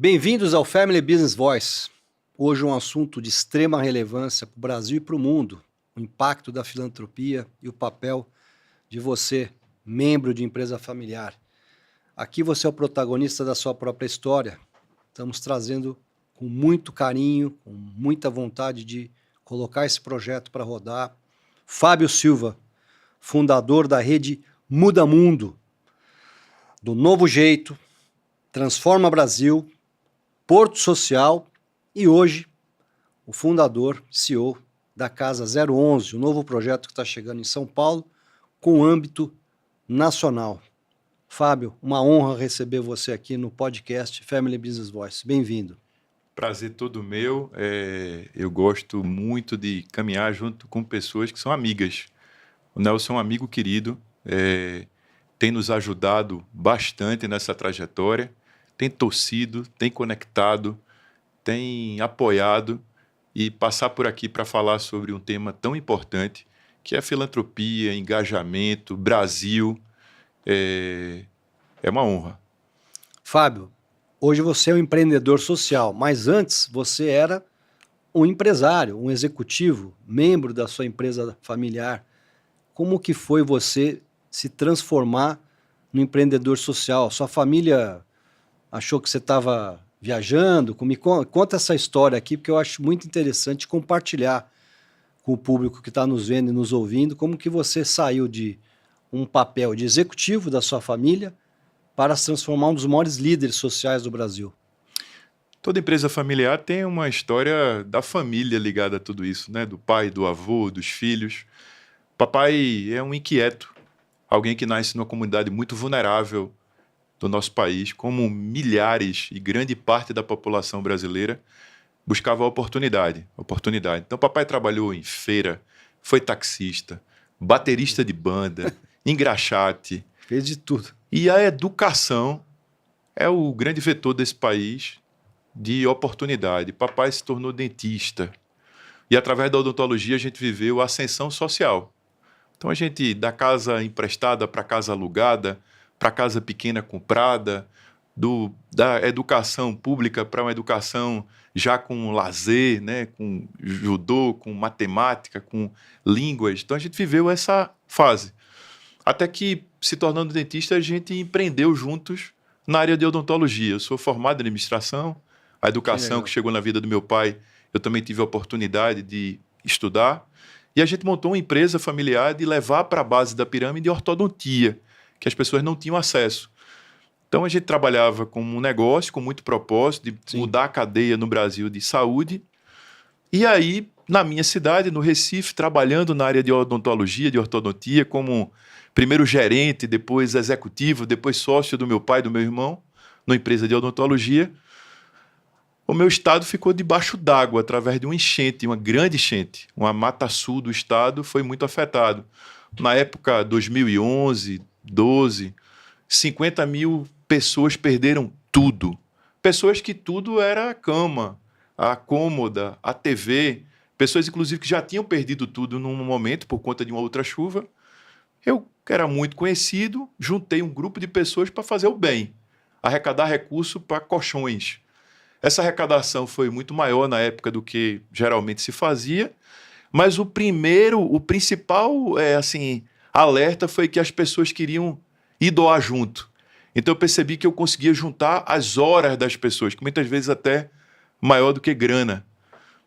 Bem-vindos ao Family Business Voice. Hoje um assunto de extrema relevância para o Brasil e para o mundo, o impacto da filantropia e o papel de você, membro de empresa familiar. Aqui você é o protagonista da sua própria história. Estamos trazendo com muito carinho, com muita vontade de colocar esse projeto para rodar. Fábio Silva, fundador da rede Muda Mundo, do Novo Jeito, Transforma Brasil, Porto Social e hoje o fundador, CEO da Casa 011, o novo projeto que está chegando em São Paulo com âmbito nacional. Fábio, uma honra receber você aqui no podcast Family Business Voice. Bem-vindo. Prazer todo meu. Eu gosto muito de caminhar junto com pessoas que são amigas. O Nelson é um amigo querido, tem nos ajudado bastante nessa trajetória, tem torcido, tem conectado, tem apoiado, e passar por aqui para falar sobre um tema tão importante que é filantropia, engajamento, Brasil, é uma honra. Fábio, hoje você é um empreendedor social, mas antes você era um empresário, um executivo, membro da sua empresa familiar. Como que foi você se transformar no empreendedor social? Sua família achou que você estava viajando? Conta essa história aqui, porque eu acho muito interessante compartilhar com o público que está nos vendo e nos ouvindo, como que você saiu de um papel de executivo da sua família para se transformar um dos maiores líderes sociais do Brasil. Toda empresa familiar tem uma história da família ligada a tudo isso, né? Do pai, do avô, dos filhos. Papai é um inquieto, alguém que nasce numa comunidade muito vulnerável do nosso país, como milhares e grande parte da população brasileira buscava oportunidade. Então, papai trabalhou em feira, foi taxista, baterista de banda, engraxate. Fez de tudo. E a educação é o grande vetor desse país de oportunidade. Papai se tornou dentista. E através da odontologia a gente viveu a ascensão social. Então, a gente, da casa emprestada para casa alugada, para casa pequena comprada, da educação pública para uma educação já com lazer, né, com judô, com matemática, com línguas. Então a gente viveu essa fase. Até que, se tornando dentista, a gente empreendeu juntos na área de odontologia. Eu sou formado em administração, a educação que chegou na vida do meu pai, eu também tive a oportunidade de estudar. E a gente montou uma empresa familiar de levar para a base da pirâmide ortodontia, que as pessoas não tinham acesso. Então, a gente trabalhava com um negócio, com muito propósito de mudar a cadeia no Brasil de saúde. E aí, na minha cidade, no Recife, trabalhando na área de odontologia, de ortodontia, como primeiro gerente, depois executivo, depois sócio do meu pai e do meu irmão, numa empresa de odontologia, o meu estado ficou debaixo d'água através de uma enchente, uma grande enchente. Uma mata sul do estado foi muito afetado. Na época, 2011, 12, 50 mil pessoas perderam tudo. Pessoas que tudo era a cama, a cômoda, a TV. Pessoas, inclusive, que já tinham perdido tudo num momento por conta de uma outra chuva. Eu, que era muito conhecido, juntei um grupo de pessoas para fazer o bem, arrecadar recurso para colchões. Essa arrecadação foi muito maior na época do que geralmente se fazia, mas o principal alerta foi que as pessoas queriam ir doar junto. Então eu percebi que eu conseguia juntar as horas das pessoas, que muitas vezes até maior do que grana.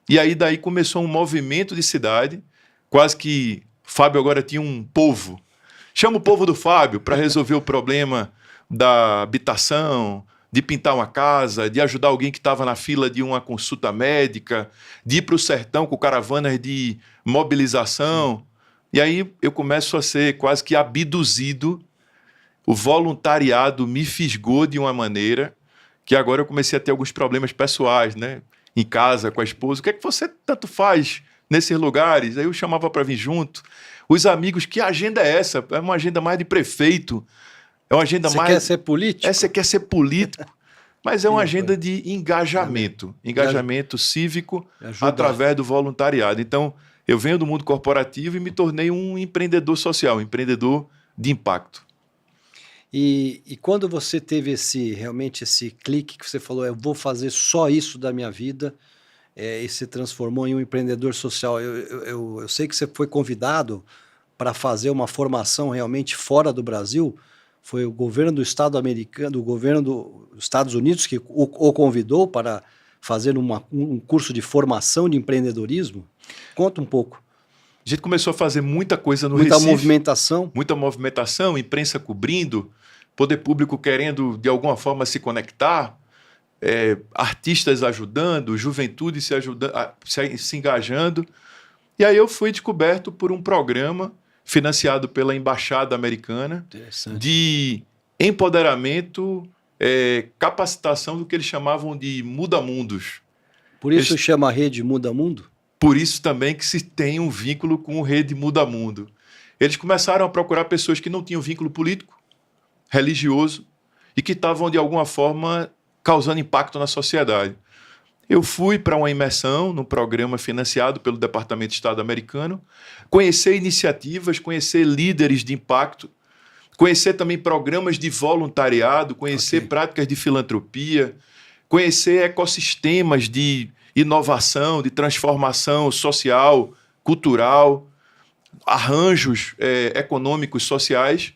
E aí daí começou um movimento de cidade, quase que Fábio agora tinha um povo. Chama o povo do Fábio para resolver o problema da habitação, de pintar uma casa, de ajudar alguém que estava na fila de uma consulta médica, de ir para o sertão com caravanas de mobilização. E aí eu começo a ser quase que abduzido. O voluntariado me fisgou de uma maneira que agora eu comecei a ter alguns problemas pessoais, né? Em casa, com a esposa. O que é que você tanto faz nesses lugares? Aí eu chamava para vir junto. Os amigos, que agenda é essa? É uma agenda mais de prefeito. É uma agenda mais... Você quer ser político? Você quer ser político. Mas é uma agenda de engajamento. Engajamento cívico através do voluntariado. Então, eu venho do mundo corporativo e me tornei um empreendedor social, um empreendedor de impacto. E quando você teve realmente esse clique que você falou, eu vou fazer só isso da minha vida, e se transformou em um empreendedor social. Eu sei que você foi convidado para fazer uma formação realmente fora do Brasil. Foi o governo do Estado americano, o governo dos Estados Unidos que o convidou para fazer um curso de formação de empreendedorismo. Conta um pouco. A gente começou a fazer muita coisa no Muita Recife. Muita movimentação, imprensa cobrindo, poder público querendo, de alguma forma, se conectar, artistas ajudando, juventude se ajudando, se engajando. E aí eu fui descoberto por um programa financiado pela Embaixada Americana de empoderamento, capacitação do que eles chamavam de muda-mundos. Por isso chama a rede Muda Mundo? Por isso também que se tem um vínculo com a rede Muda Mundo. Eles começaram a procurar pessoas que não tinham vínculo político, religioso, e que estavam, de alguma forma, causando impacto na sociedade. Eu fui para uma imersão no programa financiado pelo Departamento de Estado americano, conhecer iniciativas, conhecer líderes de impacto, conhecer também programas de voluntariado, conhecer práticas de filantropia, conhecer ecossistemas de inovação, de transformação social, cultural, arranjos econômicos, sociais.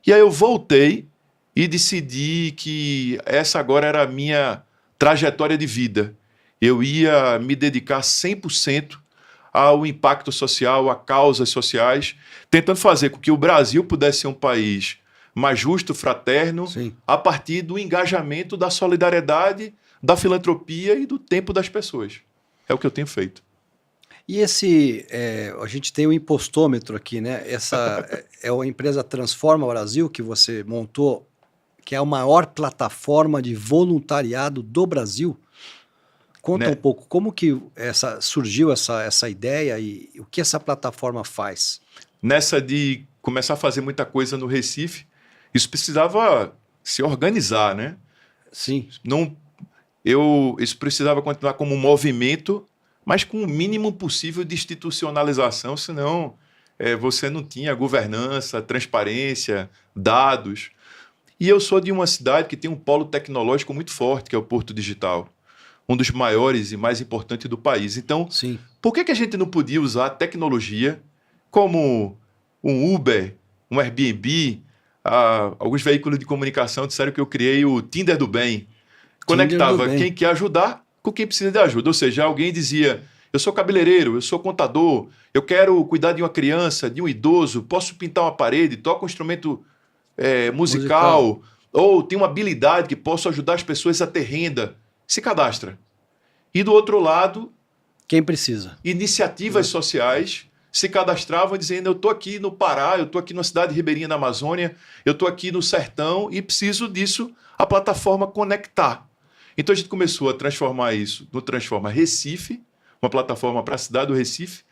E aí eu voltei e decidi que essa agora era a minha trajetória de vida. Eu ia me dedicar 100% ao impacto social, a causas sociais, tentando fazer com que o Brasil pudesse ser um país mais justo, fraterno, a partir do engajamento, da solidariedade, da filantropia e do tempo das pessoas. É o que eu tenho feito. E a gente tem um impostômetro aqui, né? Essa é a empresa Transforma Brasil que você montou, que é a maior plataforma de voluntariado do Brasil. Conta um pouco como que surgiu essa ideia e o que essa plataforma faz. Nessa de começar a fazer muita coisa no Recife, isso precisava se organizar, né? Sim. Isso precisava continuar como um movimento, mas com o mínimo possível de institucionalização, senão você não tinha governança, transparência, dados. E eu sou de uma cidade que tem um polo tecnológico muito forte, que é o Porto Digital, um dos maiores e mais importantes do país. Então, por que a gente não podia usar a tecnologia como um Uber, um Airbnb? Alguns veículos de comunicação disseram que eu criei o Tinder do bem. Conectava quem quer ajudar com quem precisa de ajuda. Ou seja, alguém dizia, eu sou cabeleireiro, eu sou contador, eu quero cuidar de uma criança, de um idoso, posso pintar uma parede, toco um instrumento musical, ou tenho uma habilidade que posso ajudar as pessoas a ter renda. Se cadastra. E do outro lado, quem precisa? Iniciativas sociais se cadastravam dizendo, eu estou aqui no Pará, eu estou aqui na cidade de Ribeirinha da Amazônia, eu estou aqui no sertão e preciso disso, a plataforma conectar. Então a gente começou a transformar isso no Transforma Recife, uma plataforma para a cidade do Recife,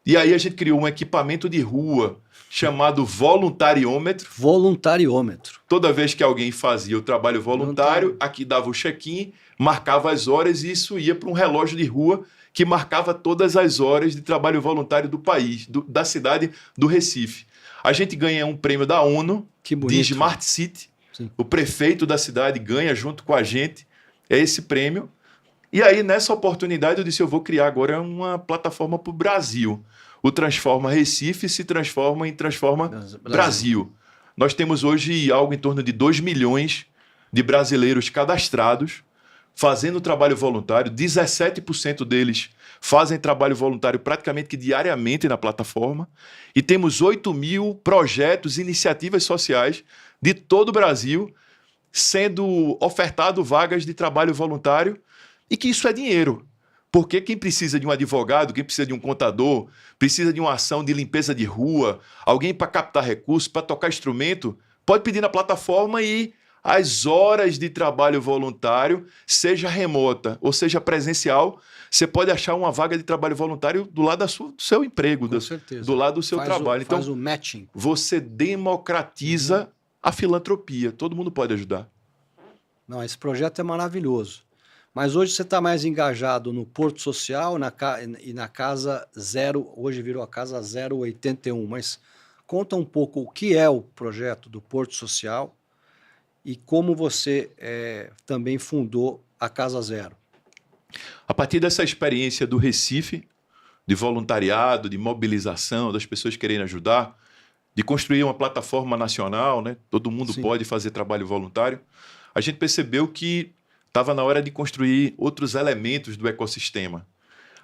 e aí a gente criou um equipamento de rua chamado voluntariômetro. Voluntariômetro. Toda vez que alguém fazia o trabalho voluntário, aqui dava o check-in, marcava as horas e isso ia para um relógio de rua que marcava todas as horas de trabalho voluntário do país, da cidade do Recife. A gente ganha um prêmio da ONU, de Smart City. Sim. O prefeito da cidade ganha junto com a gente esse prêmio. E aí, nessa oportunidade, eu disse, eu vou criar agora uma plataforma para o Brasil. O Transforma Recife se transforma em Transforma Brasil. Nós temos hoje algo em torno de 2 milhões de brasileiros cadastrados, fazendo trabalho voluntário. 17% deles fazem trabalho voluntário praticamente que diariamente na plataforma. E temos 8 mil projetos, iniciativas sociais de todo o Brasil sendo ofertado vagas de trabalho voluntário e que isso é dinheiro. Porque quem precisa de um advogado, quem precisa de um contador, precisa de uma ação de limpeza de rua, alguém para captar recursos, para tocar instrumento, pode pedir na plataforma e as horas de trabalho voluntário, seja remota ou seja presencial, você pode achar uma vaga de trabalho voluntário do lado do seu emprego, do lado do seu trabalho. Faz o matching. Você democratiza a filantropia. Todo mundo pode ajudar. Não, esse projeto é maravilhoso. Mas hoje você está mais engajado no Porto Social e na Casa Zero, hoje virou a Casa 081. Mas conta um pouco o que é o projeto do Porto Social e como você também fundou a Casa Zero. A partir dessa experiência do Recife, de voluntariado, de mobilização, das pessoas querendo ajudar, de construir uma plataforma nacional, né? Todo mundo Sim. pode fazer trabalho voluntário, a gente percebeu que estava na hora de construir outros elementos do ecossistema.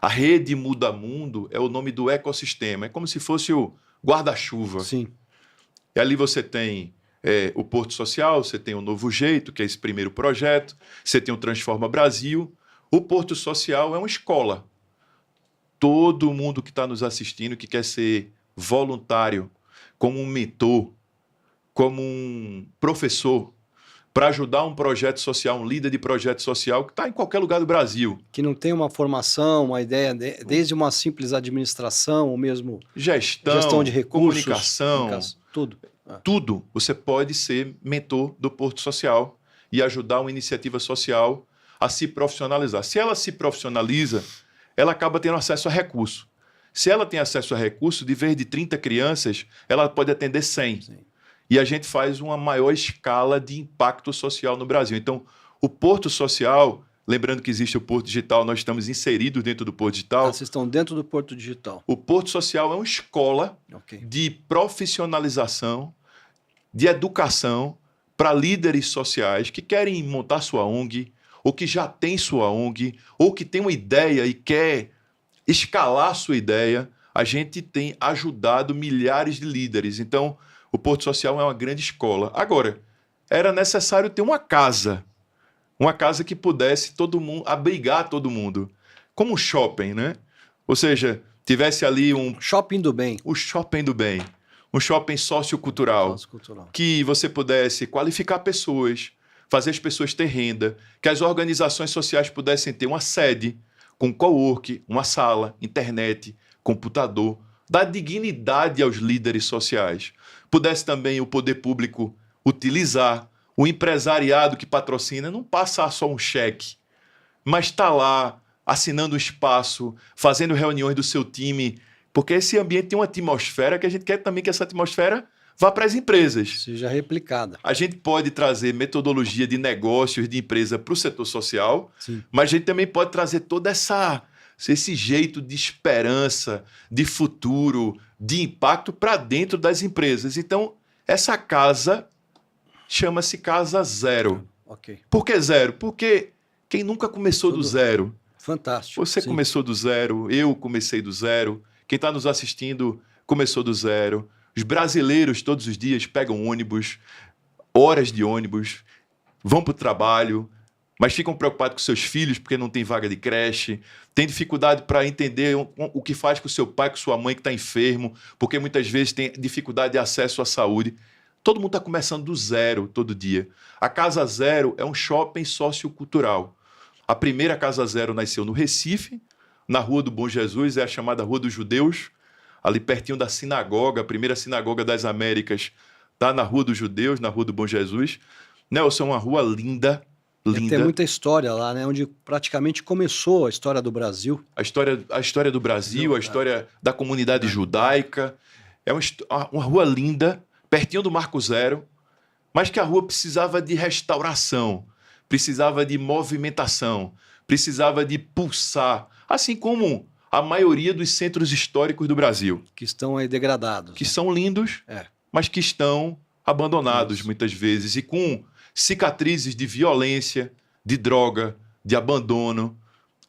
A rede Muda Mundo é o nome do ecossistema, é como se fosse o guarda-chuva. Sim. E ali você tem o Porto Social, você tem o Novo Jeito, que é esse primeiro projeto, você tem o Transforma Brasil. O Porto Social é uma escola. Todo mundo que está nos assistindo, que quer ser voluntário, como um mentor, como um professor, para ajudar um projeto social, um líder de projeto social que está em qualquer lugar do Brasil. Que não tem uma formação, uma ideia, desde uma simples administração, ou mesmo gestão de recursos, comunicação, tudo. Tudo. Você pode ser mentor do Porto Social e ajudar uma iniciativa social a se profissionalizar. Se ela se profissionaliza, ela acaba tendo acesso a recurso. Se ela tem acesso a recurso, de vez de 30 crianças, ela pode atender 100. Sim. E a gente faz uma maior escala de impacto social no Brasil. Então, o Porto Social, lembrando que existe o Porto Digital, nós estamos inseridos dentro do Porto Digital. Vocês estão dentro do Porto Digital. O Porto Social é uma escola de profissionalização, de educação para líderes sociais que querem montar sua ONG, ou que já tem sua ONG, ou que tem uma ideia e quer escalar sua ideia. A gente tem ajudado milhares de líderes. Então, o Porto Social é uma grande escola. Agora, era necessário ter uma casa que pudesse todo mundo abrigar todo mundo, como um shopping, né? Ou seja, tivesse ali um shopping do bem, o shopping do bem, um shopping sociocultural, que você pudesse qualificar pessoas, fazer as pessoas ter renda, que as organizações sociais pudessem ter uma sede com coworking, uma sala, internet, computador, dar dignidade aos líderes sociais. Pudesse também o poder público utilizar, o empresariado que patrocina, não passar só um cheque, mas está lá assinando um espaço, fazendo reuniões do seu time, porque esse ambiente tem uma atmosfera que a gente quer também que essa atmosfera vá para as empresas. Seja replicada. A gente pode trazer metodologia de negócios, de empresa para o setor social, sim, mas a gente também pode trazer toda esse jeito de esperança, de futuro, de impacto para dentro das empresas. Então, essa casa chama-se Casa Zero. Okay. Por que zero? Porque quem nunca começou do zero? Fantástico. Você sim, começou do zero, eu comecei do zero, quem está nos assistindo começou do zero. Os brasileiros todos os dias pegam ônibus, horas de ônibus, vão para o trabalho, mas ficam preocupados com seus filhos porque não tem vaga de creche, tem dificuldade para entender o que faz com o seu pai, com sua mãe que está enfermo, porque muitas vezes tem dificuldade de acesso à saúde. Todo mundo está começando do zero todo dia. A Casa Zero é um shopping sociocultural. A primeira Casa Zero nasceu no Recife, na Rua do Bom Jesus, é a chamada Rua dos Judeus, ali pertinho da sinagoga, a primeira sinagoga das Américas está na Rua dos Judeus, na Rua do Bom Jesus. Nelson, é uma rua linda, linda. Tem muita história lá, né? Onde praticamente começou a história do Brasil. A história do Brasil, a história da comunidade judaica. É uma rua linda, pertinho do Marco Zero, mas que a rua precisava de restauração, precisava de movimentação, precisava de pulsar, assim como a maioria dos centros históricos do Brasil. Que estão aí degradados. Que são lindos, mas que estão abandonados muitas vezes e com cicatrizes de violência, de droga, de abandono.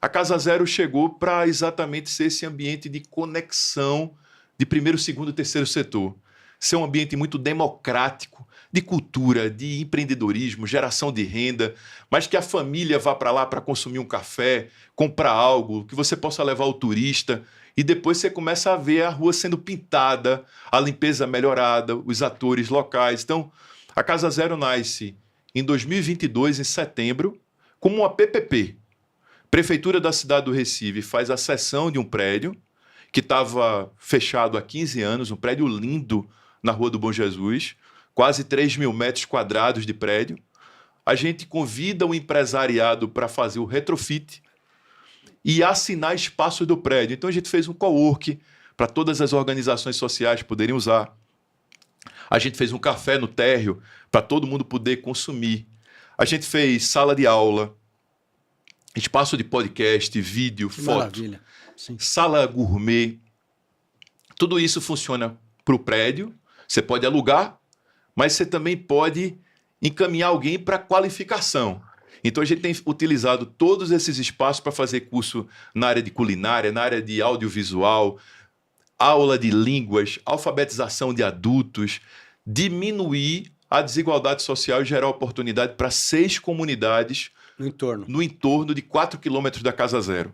A Casa Zero chegou para exatamente ser esse ambiente de conexão de primeiro, segundo e terceiro setor. Ser um ambiente muito democrático, de cultura, de empreendedorismo, geração de renda, mas que a família vá para lá para consumir um café, comprar algo, que você possa levar o turista e depois você começa a ver a rua sendo pintada, a limpeza melhorada, os atores locais. Então, a Casa Zero nasce em 2022, em setembro, como uma PPP. Prefeitura da cidade do Recife faz a cessão de um prédio que estava fechado há 15 anos, um prédio lindo na Rua do Bom Jesus, quase 3.000 metros quadrados de prédio. A gente convida o empresariado para fazer o retrofit e assinar espaços do prédio. Então, a gente fez um coworking para todas as organizações sociais poderem usar. A gente fez um café no térreo para todo mundo poder consumir. A gente fez sala de aula, espaço de podcast, vídeo, Que foto, maravilha. Sim. sala gourmet. Tudo isso funciona para o prédio. Você pode alugar, mas você também pode encaminhar alguém para qualificação. Então a gente tem utilizado todos esses espaços para fazer curso na área de culinária, na área de audiovisual, aula de línguas, alfabetização de adultos, diminuir a desigualdade social e gerar oportunidade para 6 comunidades no entorno de 4 quilômetros da Casa Zero.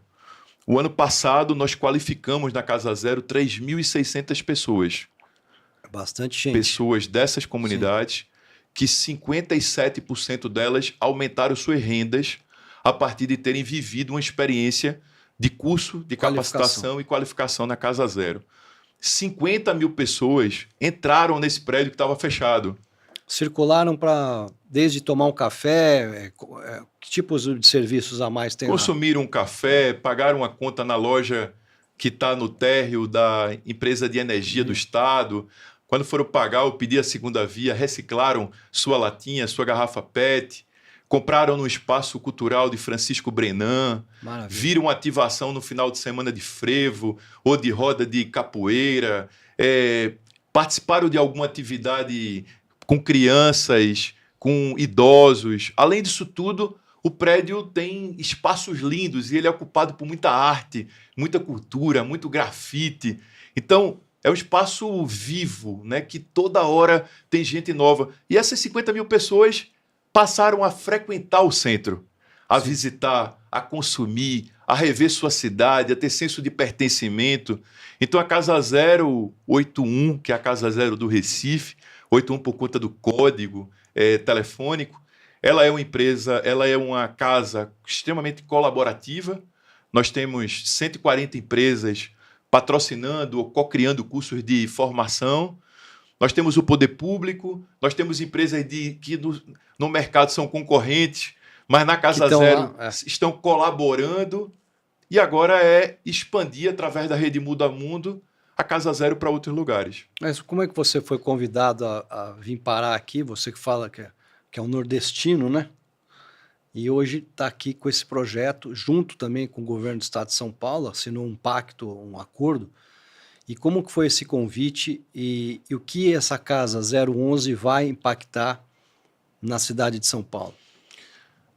O ano passado, nós qualificamos na Casa Zero 3.600 pessoas. Bastante gente. Pessoas dessas comunidades, sim, que 57% delas aumentaram suas rendas a partir de terem vivido uma experiência de curso de capacitação e qualificação na Casa Zero. 50 mil pessoas entraram nesse prédio que estava fechado. Circularam para, desde tomar um café, que tipos de serviços a mais tem lá? Consumiram um café, pagaram uma conta na loja que está no térreo da empresa de energia do Estado. Quando foram pagar ou pedir a segunda via, reciclaram sua latinha, sua garrafa PET, compraram no Espaço Cultural de Francisco Brenan, viram ativação no final de semana de frevo ou de roda de capoeira, participaram de alguma atividade com crianças, com idosos. Além disso tudo, o prédio tem espaços lindos e ele é ocupado por muita arte, muita cultura, muito grafite. Então, é um espaço vivo, né, que toda hora tem gente nova. E essas 50 mil pessoas passaram a frequentar o centro, a Sim. visitar, a consumir, a rever sua cidade, a ter senso de pertencimento. Então a Casa 081, que é a Casa Zero do Recife, 81 por conta do código telefônico, ela é uma empresa, ela é uma casa extremamente colaborativa. Nós temos 140 empresas patrocinando ou co-criando cursos de formação. Nós temos o poder público, nós temos empresas que no mercado são concorrentes, mas na Casa Zero estão colaborando, e agora é expandir através da rede Muda Mundo a Casa Zero para outros lugares. Mas como é que você foi convidado a vir parar aqui? Você que fala que é um nordestino, né? E hoje está aqui com esse projeto, junto também com o governo do estado de São Paulo, assinou um pacto, um acordo. E como que foi esse convite e o que essa Casa 011 vai impactar na cidade de São Paulo?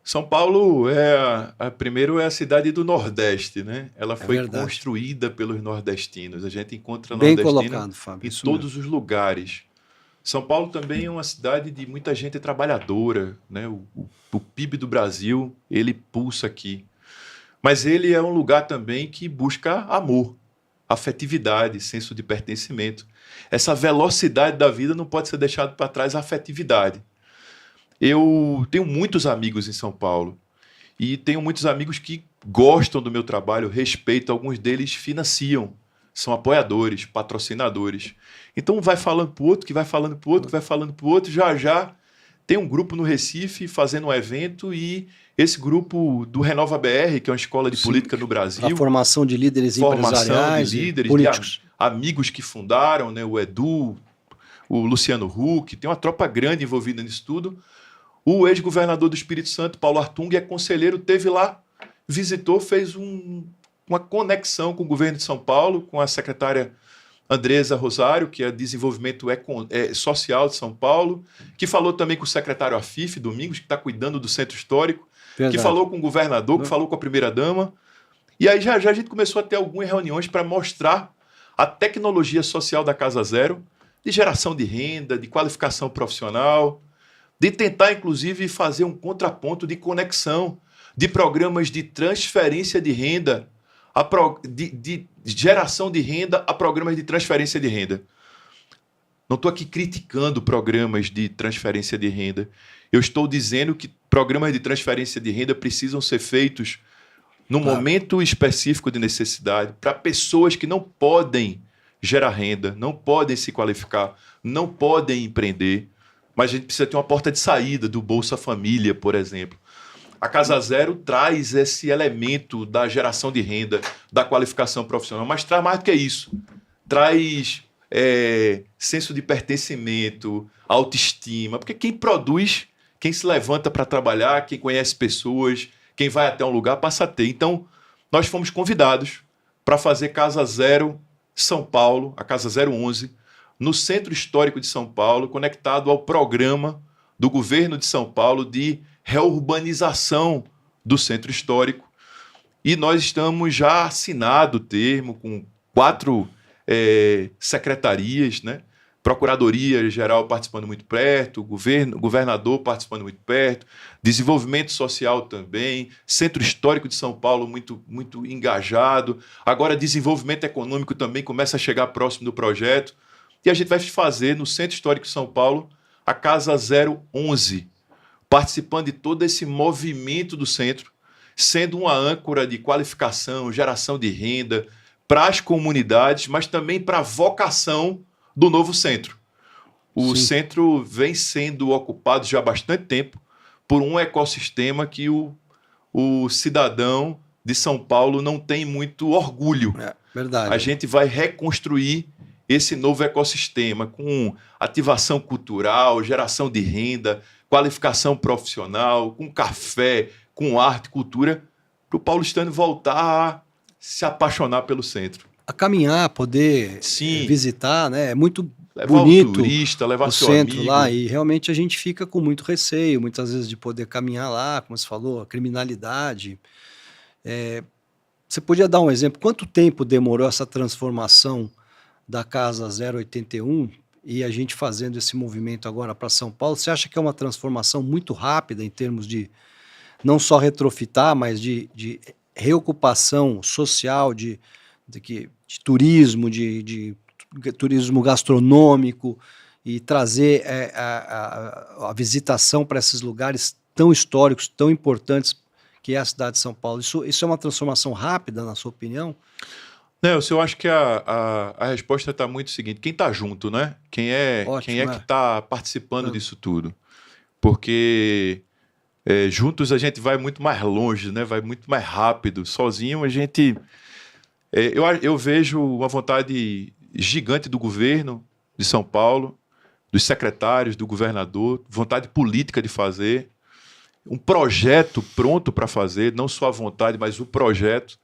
São Paulo primeiro é a cidade do Nordeste, né? Ela foi construída pelos nordestinos. A gente encontra Bem nordestino colocado, Fábio, em todos os lugares. São Paulo também é uma cidade de muita gente trabalhadora, né? O PIB do Brasil, ele pulsa aqui. Mas ele é um lugar também que busca amor, afetividade, senso de pertencimento. Essa velocidade da vida não pode ser deixada para trás, a afetividade. Eu tenho muitos amigos em São Paulo e tenho muitos amigos que gostam do meu trabalho, respeitam, alguns deles financiam, são apoiadores, patrocinadores. Então vai falando para o outro, que vai falando para o outro, que vai falando para o outro, já tem um grupo no Recife fazendo um evento e esse grupo do Renova BR, que é uma escola de política no Brasil. A formação de líderes empresariais, de líderes, políticos. De amigos que fundaram, né, o Edu, o Luciano Huck, tem uma tropa grande envolvida nisso tudo. O ex-governador do Espírito Santo, Paulo Artung, é conselheiro, teve lá, visitou, fez uma conexão com o governo de São Paulo, com a secretária Andresa Rosário, que é Desenvolvimento Social de São Paulo, que falou também com o secretário Afif, Domingos, que está cuidando do Centro Histórico, que falou com o governador, que falou com a primeira-dama. E aí já a gente começou a ter algumas reuniões para mostrar a tecnologia social da Casa Zero, de geração de renda, de qualificação profissional, de tentar, inclusive, fazer um contraponto de conexão de programas de transferência de renda, de geração de renda a programas de transferência de renda. Não estou aqui criticando programas de transferência de renda. Eu estou dizendo que programas de transferência de renda precisam ser feitos num momento específico de necessidade para pessoas que não podem gerar renda, não podem se qualificar, não podem empreender. Mas a gente precisa ter uma porta de saída do Bolsa Família, por exemplo. A Casa Zero traz esse elemento da geração de renda, da qualificação profissional, mas traz mais do que isso. Traz senso de pertencimento, autoestima. Porque quem produz, quem se levanta para trabalhar, quem conhece pessoas, quem vai até um lugar, passa a ter. Então, nós fomos convidados para fazer Casa Zero São Paulo, a Casa 011, no Centro Histórico de São Paulo, conectado ao programa do governo de São Paulo de reurbanização do Centro Histórico. E nós estamos já assinado o termo com 4 secretarias, né? Procuradoria-Geral participando muito perto, governador participando muito perto, desenvolvimento social também, Centro Histórico de São Paulo muito, muito engajado. Agora, desenvolvimento econômico também começa a chegar próximo do projeto. E a gente vai fazer no Centro Histórico de São Paulo a Casa 011, participando de todo esse movimento do centro, sendo uma âncora de qualificação, geração de renda para as comunidades, mas também para a vocação do novo centro. O centro vem sendo ocupado já há bastante tempo por um ecossistema que o cidadão de São Paulo não tem muito orgulho. Verdade. A gente vai reconstruir esse novo ecossistema com ativação cultural, geração de renda, qualificação profissional, com café, com arte, cultura, para o paulistano voltar a se apaixonar pelo centro. A caminhar, poder visitar, né? É muito levar bonito o turista, levar o seu centro amigo. lá, e realmente a gente fica com muito receio, muitas vezes, de poder caminhar lá, como você falou, a criminalidade. Você podia dar um exemplo? Quanto tempo demorou essa transformação da Casa 081 e a gente fazendo esse movimento agora para São Paulo? Você acha que é uma transformação muito rápida em termos de não só retrofitar, mas de reocupação social, de turismo, de turismo gastronômico, e trazer a visitação para esses lugares tão históricos, tão importantes que é a cidade de São Paulo? Isso é uma transformação rápida, na sua opinião? Nelson, eu acho que a resposta está muito seguinte: quem está junto, né? Quem é que está participando disso tudo? Porque juntos a gente vai muito mais longe, né? Vai muito mais rápido. Sozinho a gente... eu vejo uma vontade gigante do governo de São Paulo, dos secretários, do governador, vontade política de fazer, um projeto pronto para fazer, não só a vontade, mas o projeto.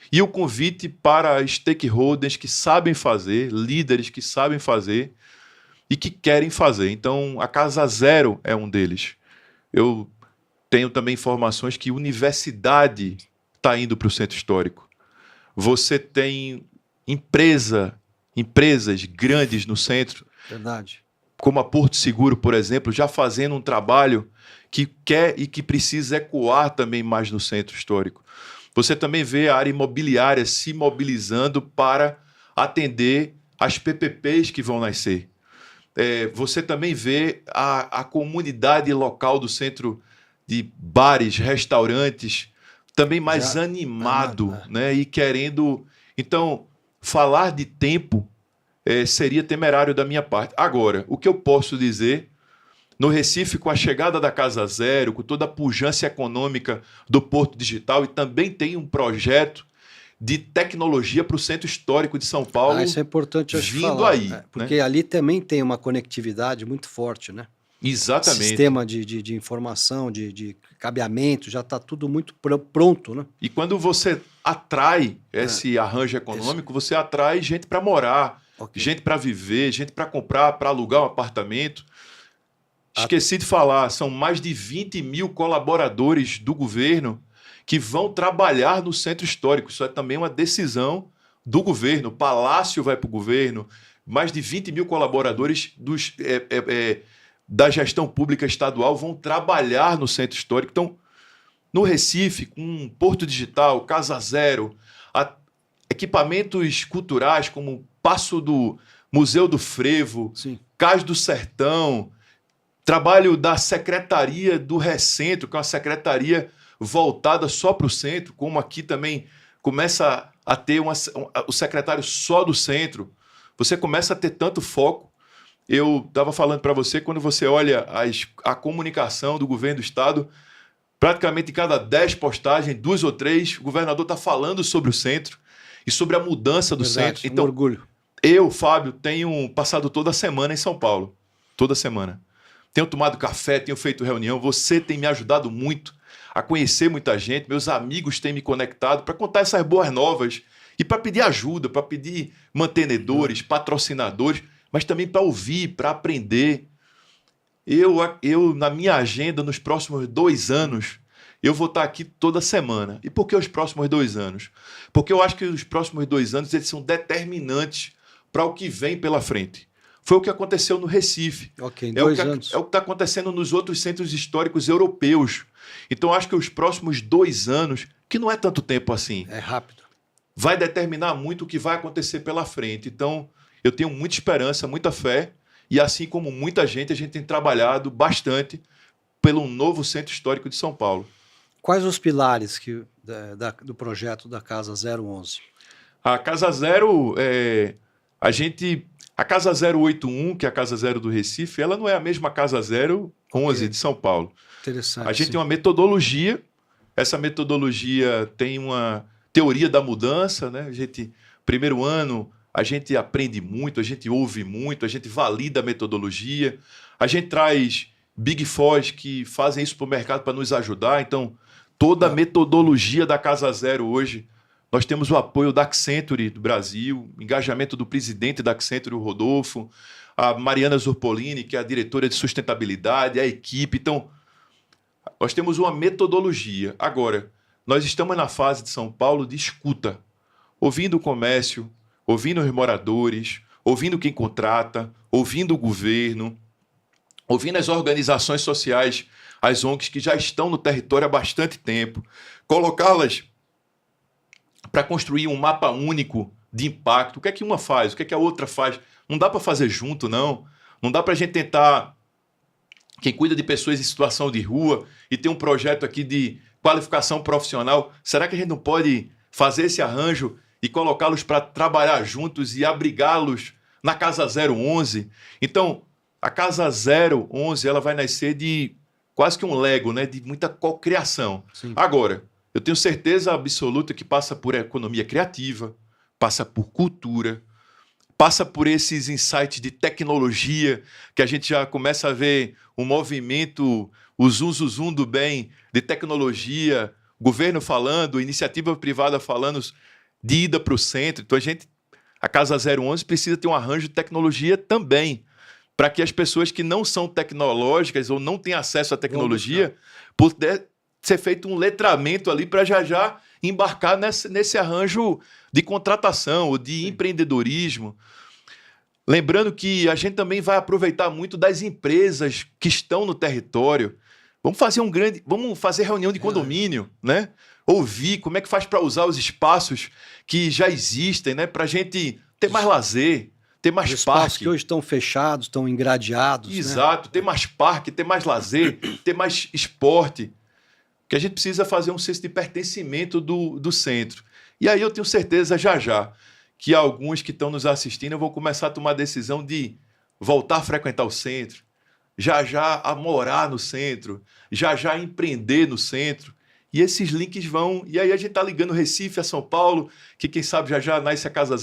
E o convite para stakeholders que sabem fazer, líderes que sabem fazer e que querem fazer. Então, a Casa Zero é um deles. Eu tenho também informações que universidade está indo para o centro histórico. Você tem empresas grandes no centro. Verdade. Como a Porto Seguro, por exemplo, já fazendo um trabalho que quer e que precisa ecoar também mais no centro histórico. Você também vê a área imobiliária se mobilizando para atender as PPPs que vão nascer. Você também vê a comunidade local do centro de bares, restaurantes, também mais animado, né? E querendo... Então, falar de tempo seria temerário da minha parte. Agora, o que eu posso dizer... No Recife, com a chegada da Casa Zero, com toda a pujança econômica do Porto Digital, e também tem um projeto de tecnologia para o Centro Histórico de São Paulo. Isso é importante eu vindo falar, aí. Porque ali também tem uma conectividade muito forte, né? Exatamente. Sistema de informação, de cabeamento, já está tudo muito pronto, né? E quando você atrai esse arranjo econômico, você atrai gente para morar, gente para viver, gente para comprar, para alugar um apartamento. Esqueci de falar, são mais de 20 mil colaboradores do governo que vão trabalhar no centro histórico. Isso é também uma decisão do governo. O Palácio vai para o governo. Mais de 20 mil colaboradores da gestão pública estadual vão trabalhar no centro histórico. Então, no Recife, com Porto Digital, Casa Zero, equipamentos culturais como o Paço do Museu do Frevo, Cais do Sertão... Trabalho da Secretaria do Recentro, que é uma secretaria voltada só para o centro, como aqui também começa a ter o secretário só do centro. Você começa a ter tanto foco. Eu estava falando para você, quando você olha a comunicação do governo do estado, praticamente em cada 10 postagens, 2 ou 3, o governador está falando sobre o centro e sobre a mudança do centro. Então, orgulho. Eu, Fábio, tenho passado toda semana em São Paulo. Toda semana. Tenho tomado café, tenho feito reunião. Você tem me ajudado muito a conhecer muita gente. Meus amigos têm me conectado para contar essas boas novas e para pedir ajuda, para pedir mantenedores, patrocinadores, mas também para ouvir, para aprender. Na minha agenda, nos próximos 2 anos, eu vou estar aqui toda semana. E por que os próximos 2 anos? Porque eu acho que os próximos 2 anos eles são determinantes para o que vem pela frente. Foi o que aconteceu no Recife. Ok, 2 anos. É o que está acontecendo nos outros centros históricos europeus. Então, acho que os próximos 2 anos, que não é tanto tempo assim, É rápido. vai determinar muito o que vai acontecer pela frente. Então, eu tenho muita esperança, muita fé, e assim como muita gente, a gente tem trabalhado bastante pelo novo Centro Histórico de São Paulo. Quais os pilares do projeto da Casa 011? A Casa Zero, a Casa 081, que é a Casa Zero do Recife, ela não é a mesma Casa 011 Ok. de São Paulo. Interessante. A gente sim. tem uma metodologia, essa metodologia tem uma teoria da mudança, né? Primeiro ano, a gente aprende muito, a gente ouve muito, a gente valida a metodologia, a gente traz Big Fours que fazem isso para o mercado para nos ajudar. Então, toda a metodologia da Casa Zero hoje, nós temos o apoio da Accenture do Brasil, engajamento do presidente da Accenture, o Rodolfo, a Mariana Zurpolini, que é a diretora de sustentabilidade, a equipe. Então, nós temos uma metodologia. Agora, nós estamos na fase de São Paulo de escuta, ouvindo o comércio, ouvindo os moradores, ouvindo quem contrata, ouvindo o governo, ouvindo as organizações sociais, as ONGs que já estão no território há bastante tempo, colocá-las para construir um mapa único de impacto. O que é que uma faz? O que é que a outra faz? Não dá para fazer junto, não. Não dá para a gente tentar... Quem cuida de pessoas em situação de rua e tem um projeto aqui de qualificação profissional, será que a gente não pode fazer esse arranjo e colocá-los para trabalhar juntos e abrigá-los na Casa 011? Então, a Casa 011 ela vai nascer de quase que um Lego, né? De muita cocriação. Sim. Agora, eu tenho certeza absoluta que passa por economia criativa, passa por cultura, passa por esses insights de tecnologia, que a gente já começa a ver um movimento, o zum do bem, de tecnologia, governo falando, iniciativa privada falando de ida para o centro. Então, a Casa 011 precisa ter um arranjo de tecnologia também, para que as pessoas que não são tecnológicas ou não têm acesso à tecnologia, puder ser feito um letramento ali para já embarcar nesse arranjo de contratação ou de empreendedorismo. Lembrando que a gente também vai aproveitar muito das empresas que estão no território. Vamos fazer reunião de condomínio, né? Ouvir como é que faz para usar os espaços que já existem, né? Para a gente ter mais lazer, ter mais Os espaços parque. que hoje estão fechados, estão engradeados. Exato, ter mais parque, ter mais lazer, ter mais esporte. Porque a gente precisa fazer um senso de pertencimento do centro. E aí eu tenho certeza já que alguns que estão nos assistindo vão começar a tomar a decisão de voltar a frequentar o centro, já a morar no centro, já empreender no centro. E esses links vão... E aí a gente está ligando Recife a São Paulo, que quem sabe já nasce a Casa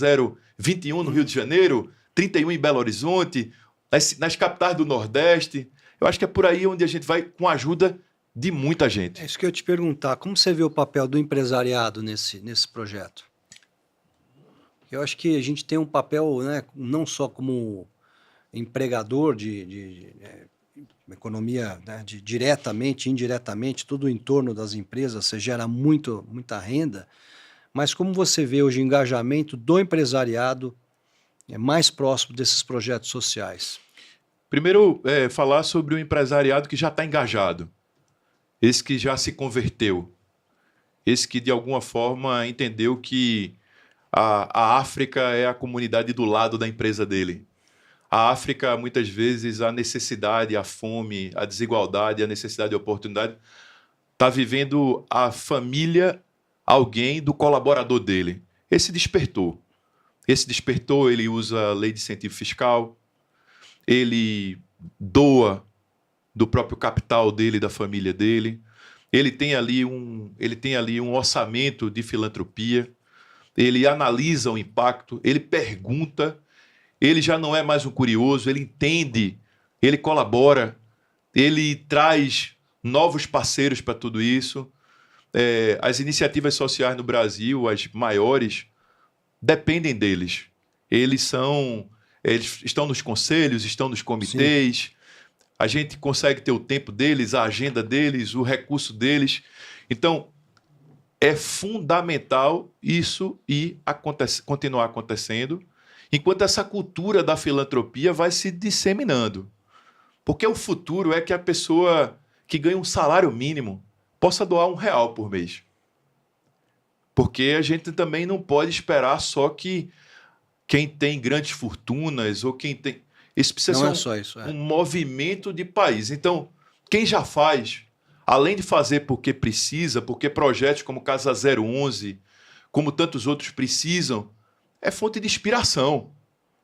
021 no Rio de Janeiro, 31 em Belo Horizonte, nas capitais do Nordeste. Eu acho que é por aí onde a gente vai, com a ajuda de muita gente. É isso que eu ia te perguntar. Como você vê o papel do empresariado nesse projeto? Eu acho que a gente tem um papel, né, não só como empregador de economia, né, diretamente, indiretamente, tudo em torno das empresas, você gera muita renda, mas como você vê hoje o engajamento do empresariado mais próximo desses projetos sociais? Primeiro, falar sobre o empresariado que já está engajado, esse que já se converteu, esse que de alguma forma entendeu que a África é a comunidade do lado da empresa dele. A África, muitas vezes, a necessidade, a fome, a desigualdade, a necessidade de oportunidade, está vivendo a família, alguém do colaborador dele. Esse despertou, ele usa a lei de incentivo fiscal, ele doa do próprio capital dele, da família dele, ele tem ali um orçamento de filantropia, ele analisa o impacto, ele pergunta, ele já não é mais um curioso, ele entende, ele colabora, ele traz novos parceiros para tudo isso. As iniciativas sociais no Brasil, as maiores, dependem deles. Eles estão nos conselhos, estão nos comitês. Sim. A gente consegue ter o tempo deles, a agenda deles, o recurso deles. Então, é fundamental isso continuar acontecendo, enquanto essa cultura da filantropia vai se disseminando. Porque o futuro é que a pessoa que ganha um salário mínimo possa doar R$1 por mês. Porque a gente também não pode esperar só que quem tem grandes fortunas ou quem tem... Isso precisa não ser é só isso, um movimento de país. Então, quem já faz, além de fazer porque precisa, porque projetos como Casa 011, como tantos outros precisam, é fonte de inspiração.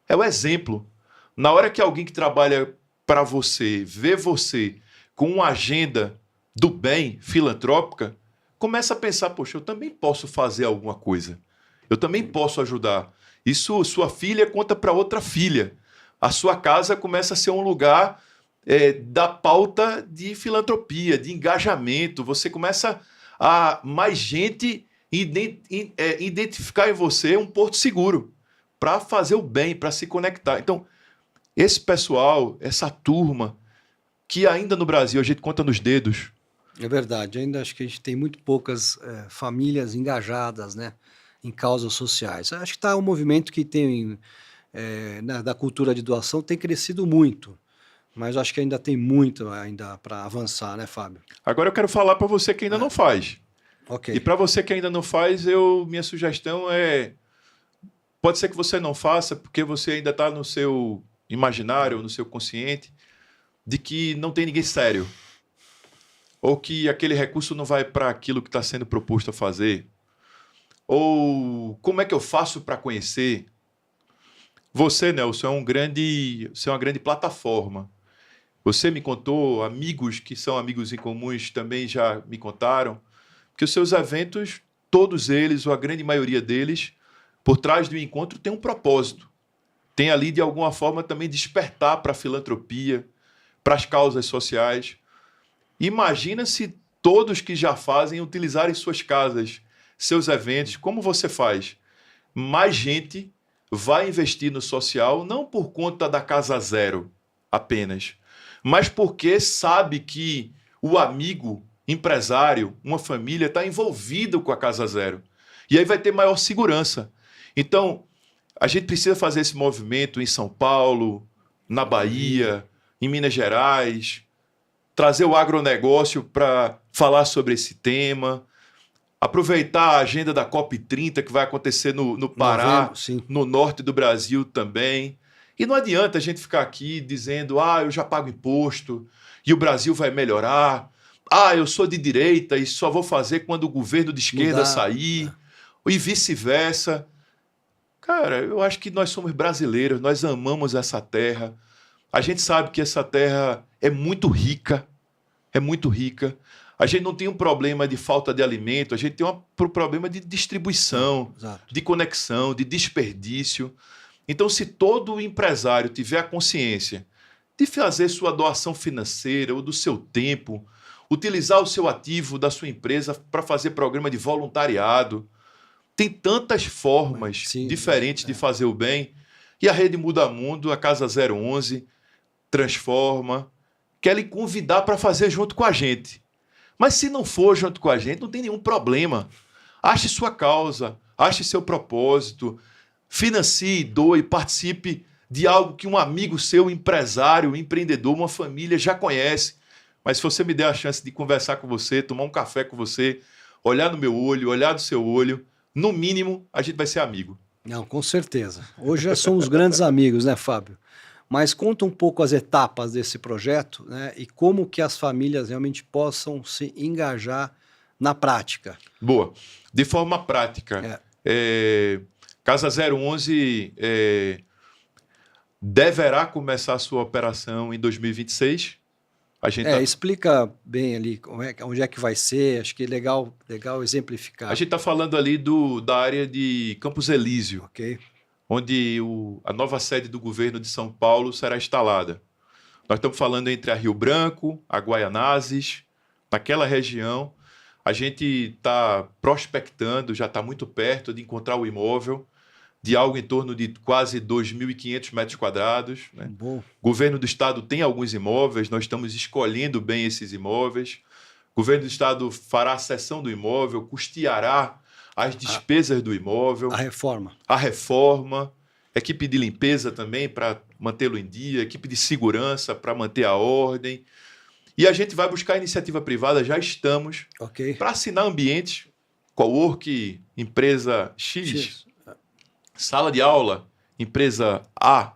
É o exemplo. Na hora que alguém que trabalha para você, vê você com uma agenda do bem, filantrópica, começa a pensar, poxa, eu também posso fazer alguma coisa. Eu também posso ajudar. Isso, sua filha conta para outra filha. A sua casa começa a ser um lugar da pauta de filantropia, de engajamento. Você começa a mais gente identificar em você um porto seguro para fazer o bem, para se conectar. Então, esse pessoal, essa turma, que ainda no Brasil a gente conta nos dedos. É verdade, ainda acho que a gente tem muito poucas famílias engajadas, né, em causas sociais. Acho que está um movimento que tem, da cultura de doação, tem crescido muito, mas acho que ainda tem muito ainda para avançar, né, Fábio? Agora eu quero falar para você que ainda não faz. Ok. E para você que ainda não faz, minha sugestão pode ser que você não faça, porque você ainda está no seu imaginário, no seu consciente, de que não tem ninguém sério. Ou que aquele recurso não vai para aquilo que está sendo proposto a fazer. Ou como é que eu faço para conhecer? Você, Nelson, você é uma grande plataforma. Você me contou, amigos que são amigos em comuns também já me contaram, que os seus eventos, todos eles, ou a grande maioria deles, por trás do encontro tem um propósito. Tem ali, de alguma forma, também despertar para a filantropia, para as causas sociais. Imagina se todos que já fazem utilizarem suas casas, seus eventos, como você faz. Mais gente vai investir no social, não por conta da Casa Zero apenas, mas porque sabe que o amigo, empresário, uma família está envolvido com a Casa Zero. E aí vai ter maior segurança. Então, a gente precisa fazer esse movimento em São Paulo, na Bahia, em Minas Gerais, trazer o agronegócio para falar sobre esse tema, aproveitar a agenda da COP30, que vai acontecer no Pará, no norte do Brasil também. E não adianta a gente ficar aqui dizendo, eu já pago imposto e o Brasil vai melhorar. Eu sou de direita e só vou fazer quando o governo de esquerda sair, e vice-versa. Cara, eu acho que nós somos brasileiros, nós amamos essa terra. A gente sabe que essa terra é muito rica, é muito rica. A gente não tem um problema de falta de alimento, a gente tem um problema de distribuição, de conexão, de desperdício. Então, se todo empresário tiver a consciência de fazer sua doação financeira ou do seu tempo, utilizar o seu ativo da sua empresa para fazer programa de voluntariado, tem tantas formas diferentes de fazer o bem. E a Rede Muda Mundo, a Casa 011, transforma, quer lhe convidar para fazer junto com a gente. Mas se não for junto com a gente, não tem nenhum problema. Ache sua causa, ache seu propósito, financie, doe, participe de algo que um amigo seu, empresário, empreendedor, uma família já conhece. Mas se você me der a chance de conversar com você, tomar um café com você, olhar no meu olho, olhar do seu olho, no mínimo, a gente vai ser amigo. Não, com certeza. Hoje já somos grandes amigos, né, Fábio? Mas conta um pouco as etapas desse projeto, né, e como que as famílias realmente possam se engajar na prática. Boa. De forma prática, Casa 011 deverá começar a sua operação em 2026. Explica bem ali onde é que vai ser, acho que é legal exemplificar. A gente está falando ali da área de Campos Elísio. Ok. onde a nova sede do governo de São Paulo será instalada. Nós estamos falando entre a Rio Branco, a Guaianazes, naquela região. A gente está prospectando, já está muito perto de encontrar o imóvel, de algo em torno de quase 2.500 metros quadrados. Né? Bom. O governo do estado tem alguns imóveis, nós estamos escolhendo bem esses imóveis. O governo do estado fará a cessão do imóvel, custeará as despesas do imóvel. A reforma. A reforma, equipe de limpeza também para mantê-lo em dia, equipe de segurança para manter a ordem. E a gente vai buscar iniciativa privada, já estamos, para assinar ambientes, cowork, empresa X, sala de aula, empresa A,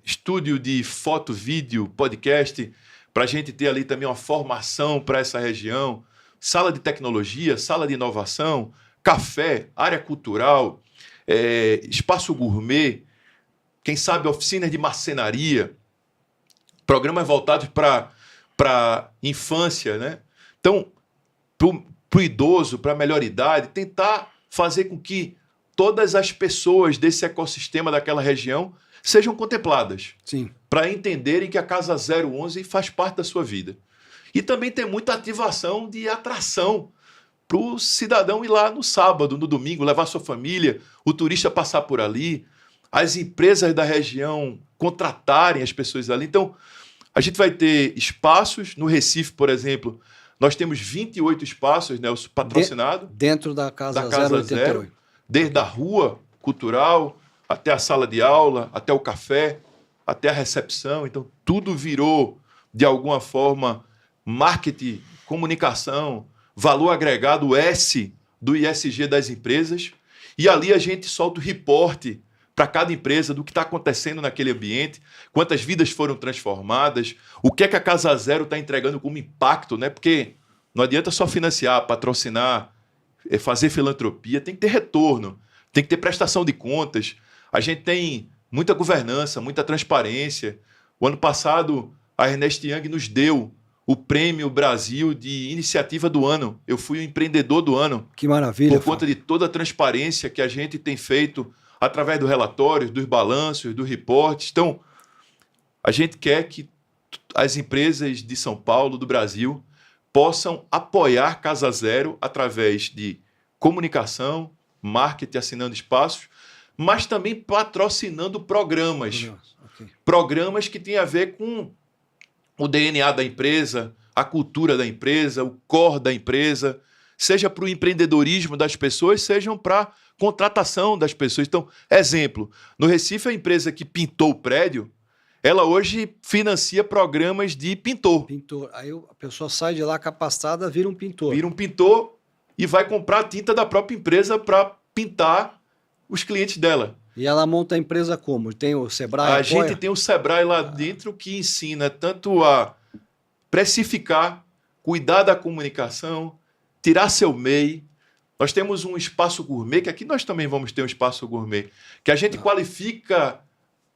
estúdio de foto, vídeo, podcast, para a gente ter ali também uma formação para essa região, sala de tecnologia, sala de inovação, café, área cultural, espaço gourmet, quem sabe oficinas de marcenaria, programas voltados para infância, né? Então, para o idoso, para a melhor idade, tentar fazer com que todas as pessoas desse ecossistema daquela região sejam contempladas. Sim. Para entenderem que a Casa 011 faz parte da sua vida. E também tem muita ativação de atração para o cidadão ir lá no sábado, no domingo, levar sua família, o turista passar por ali, as empresas da região contratarem as pessoas ali. Então, a gente vai ter espaços. No Recife, por exemplo, nós temos 28 espaços, né, patrocinados. Dentro da Casa 088. Desde a rua cultural, até a sala de aula, até o café, até a recepção. Então, tudo virou, de alguma forma, marketing, comunicação, valor agregado S do ISG das empresas. E ali a gente solta o reporte para cada empresa do que está acontecendo naquele ambiente, quantas vidas foram transformadas, o que é que a Casa Zero está entregando como impacto, né? Porque não adianta só financiar, patrocinar, fazer filantropia, tem que ter retorno, tem que ter prestação de contas. A gente tem muita governança, muita transparência. O ano passado, a Ernest Young nos deu o Prêmio Brasil de Iniciativa do Ano. Eu fui o empreendedor do ano. Que maravilha. Por conta de toda a transparência que a gente tem feito através dos relatórios, dos balanços, dos reportes. Então, a gente quer que as empresas de São Paulo, do Brasil, possam apoiar Casa Zero através de comunicação, marketing, assinando espaços, mas também patrocinando programas. Programas que têm a ver com o DNA da empresa, a cultura da empresa, o core da empresa, seja para o empreendedorismo das pessoas, sejam para contratação das pessoas. Então, exemplo, no Recife, a empresa que pintou o prédio, ela hoje financia programas de pintor. Pintor. Aí a pessoa sai de lá capacitada, vira um pintor. Vira um pintor e vai comprar a tinta da própria empresa para pintar os clientes dela. E ela monta a empresa como? Tem o Sebrae? A gente tem o Sebrae lá dentro que ensina tanto a precificar, cuidar da comunicação, tirar seu MEI. Nós temos um espaço gourmet, que aqui nós também vamos ter um espaço gourmet, que a gente qualifica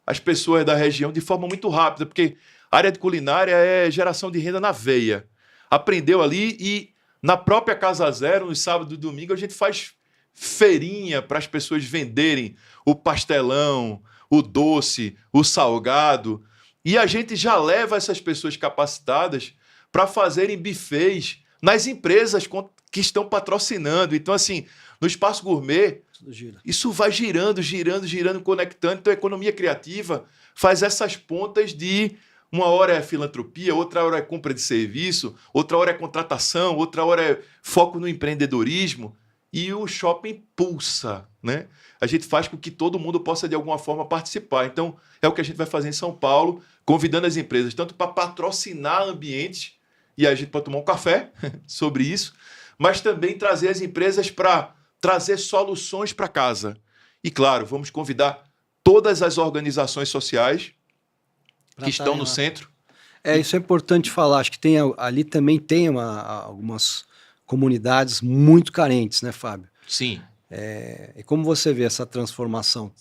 as pessoas da região de forma muito rápida, porque a área de culinária é geração de renda na veia. Aprendeu ali e na própria Casa Zero, no sábado e domingo, a gente faz feirinha para as pessoas venderem o pastelão, o doce, o salgado. E a gente já leva essas pessoas capacitadas para fazerem buffets nas empresas que estão patrocinando. Então, assim, no espaço gourmet, isso vai girando, conectando. Então, a economia criativa faz essas pontas de uma hora é filantropia, outra hora é compra de serviço, outra hora é contratação, outra hora é foco no empreendedorismo. E o shopping pulsa, né? A gente faz com que todo mundo possa, de alguma forma, participar. Então, é o que a gente vai fazer em São Paulo, convidando as empresas, tanto para patrocinar ambientes, e a gente pode tomar um café sobre isso, mas também trazer as empresas para trazer soluções para casa. E, claro, vamos convidar todas as organizações sociais que estão no centro. Isso é importante falar. Acho que ali também tem algumas comunidades muito carentes, né, Fábio? Sim. E como você vê essa transformação?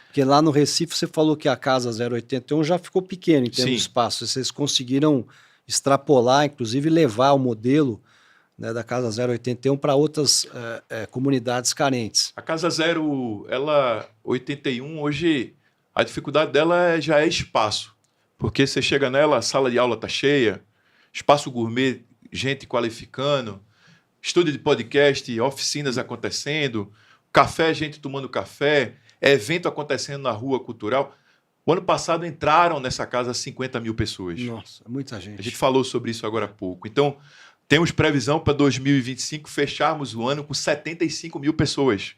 Porque lá no Recife você falou que a Casa 081 já ficou pequena em termos de espaço. Vocês conseguiram extrapolar, inclusive levar o modelo, né, da Casa 081 para outras comunidades carentes. A Casa Zero, ela 81, hoje a dificuldade dela já é espaço. Porque você chega nela, a sala de aula está cheia, espaço gourmet, gente qualificando, estúdio de podcast, oficinas acontecendo, café, gente tomando café, evento acontecendo na rua cultural. O ano passado entraram nessa casa 50 mil pessoas. Nossa, muita gente. A gente falou sobre isso agora há pouco. Então, temos previsão para 2025 fecharmos o ano com 75 mil pessoas.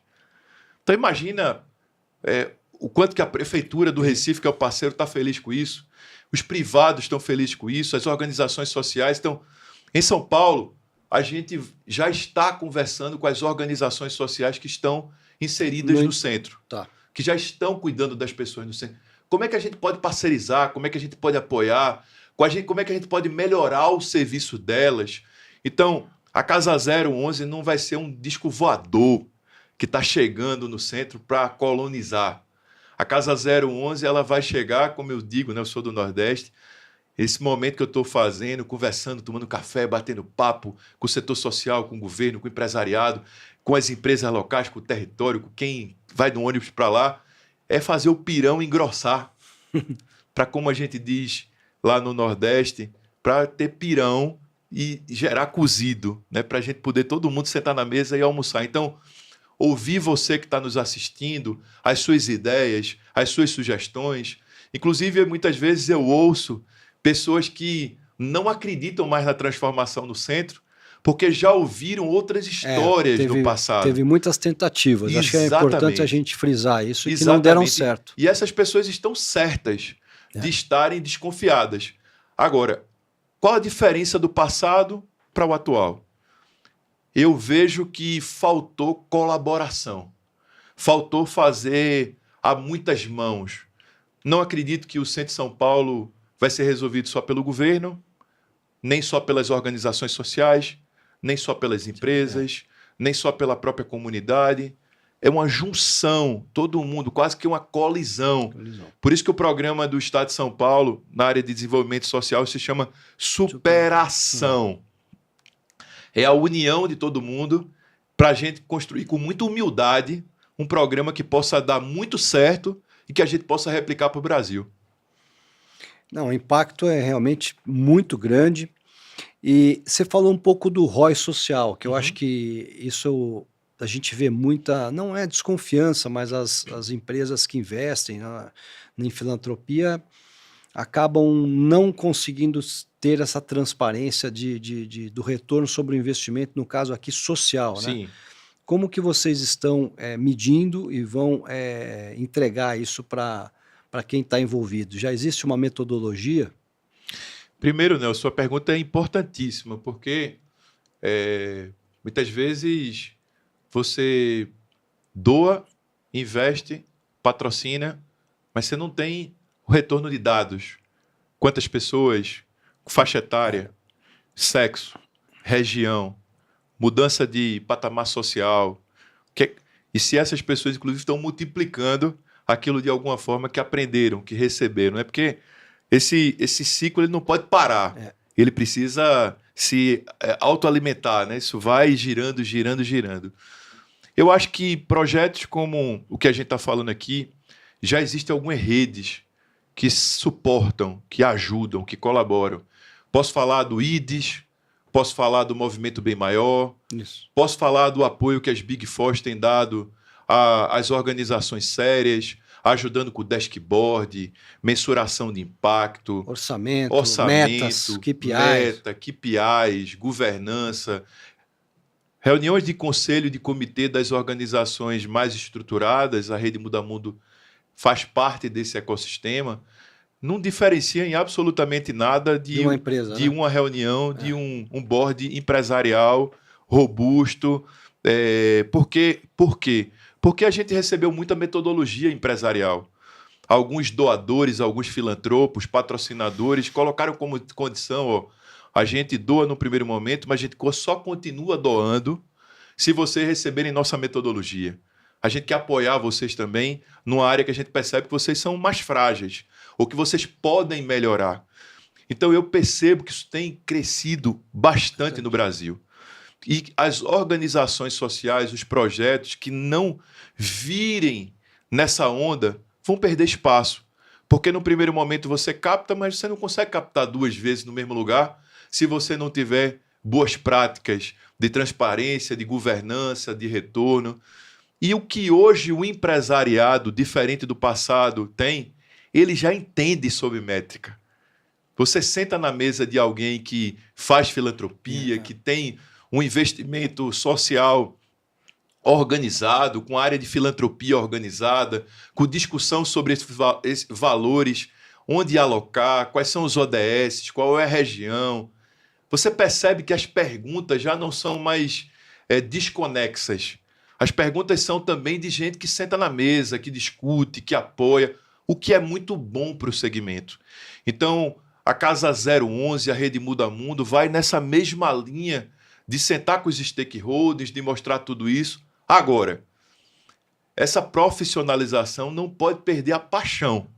Então, imagina o quanto que a prefeitura do Recife, que é o parceiro, está feliz com isso. Os privados estão felizes com isso. As organizações sociais estão... Em São Paulo, a gente já está conversando com as organizações sociais que estão inseridas no centro. Tá. Que já estão cuidando das pessoas no centro. Como é que a gente pode parcerizar? Como é que a gente pode apoiar? Como é que a gente pode melhorar o serviço delas? Então, a Casa 011 não vai ser um disco voador que está chegando no centro para colonizar. A Casa 011 ela vai chegar, como eu digo, né, eu sou do Nordeste, esse momento que eu estou fazendo, conversando, tomando café, batendo papo com o setor social, com o governo, com o empresariado, com as empresas locais, com o território, com quem vai do ônibus para lá, é fazer o pirão engrossar. Para, como a gente diz lá no Nordeste, para ter pirão e gerar cozido, né? Para a gente poder todo mundo sentar na mesa e almoçar. Então, ouvir você que está nos assistindo, as suas ideias, as suas sugestões. Inclusive, muitas vezes eu ouço pessoas que não acreditam mais na transformação no centro, porque já ouviram outras histórias do passado. Teve muitas tentativas. Exatamente. Acho que é importante a gente frisar isso, Exatamente. que não deram certo. E essas pessoas estão certas de estarem desconfiadas. Agora, qual a diferença do passado para o atual? Eu vejo que faltou colaboração. Faltou fazer a muitas mãos. Não acredito que o Centro de São Paulo vai ser resolvido só pelo governo, nem só pelas organizações sociais, nem só pelas empresas, nem só pela própria comunidade. É uma junção, todo mundo, quase que uma colisão. Por isso que o programa do Estado de São Paulo, na área de desenvolvimento social, se chama Superação. É a união de todo mundo para a gente construir com muita humildade um programa que possa dar muito certo e que a gente possa replicar para o Brasil. Não, o impacto é realmente muito grande. E você falou um pouco do ROI social, que eu acho que isso a gente vê muita, não é desconfiança, mas as empresas que investem em filantropia acabam não conseguindo ter essa transparência do retorno sobre o investimento, no caso aqui social, né? Sim. Como que vocês estão medindo e vão entregar isso para quem está envolvido? Já existe uma metodologia? Primeiro, Nelson, sua pergunta é importantíssima, porque muitas vezes você doa, investe, patrocina, mas você não tem o retorno de dados. Quantas pessoas, faixa etária, sexo, região, mudança de patamar social. E se essas pessoas, inclusive, estão multiplicando aquilo de alguma forma que aprenderam, que receberam. É porque esse ciclo ele não pode parar. Ele precisa se autoalimentar, né? Isso vai girando, girando, girando. Eu acho que projetos como o que a gente está falando aqui, já existem algumas redes que suportam, que ajudam, que colaboram. Posso falar do IDES, posso falar do Movimento Bem Maior, posso falar do apoio que as Big Fours têm dado às organizações sérias, ajudando com o dashboard, mensuração de impacto, orçamento, metas, KPIs, governança, reuniões de conselho e de comitê das organizações mais estruturadas. A Rede Muda Mundo faz parte desse ecossistema. Não diferencia em absolutamente nada de uma empresa, de uma reunião, de um board empresarial robusto. Por quê? Porque a gente recebeu muita metodologia empresarial. Alguns doadores, alguns filantropos, patrocinadores colocaram como condição, a gente doa no primeiro momento, mas a gente só continua doando se vocês receberem nossa metodologia. A gente quer apoiar vocês também numa área que a gente percebe que vocês são mais frágeis ou que vocês podem melhorar. Então eu percebo que isso tem crescido bastante no Brasil. E as organizações sociais, os projetos que não virem nessa onda vão perder espaço. Porque no primeiro momento você capta, mas você não consegue captar 2 vezes no mesmo lugar se você não tiver boas práticas de transparência, de governança, de retorno. E o que hoje o empresariado, diferente do passado, tem, ele já entende sobre métrica. Você senta na mesa de alguém que faz filantropia, que tem um investimento social organizado, com área de filantropia organizada, com discussão sobre esses valores, onde alocar, quais são os ODS, qual é a região. Você percebe que as perguntas já não são mais desconexas. As perguntas são também de gente que senta na mesa, que discute, que apoia, o que é muito bom para o segmento. Então, a Casa 011, a Rede Muda Mundo, vai nessa mesma linha de sentar com os stakeholders, de mostrar tudo isso. Agora, essa profissionalização não pode perder a paixão.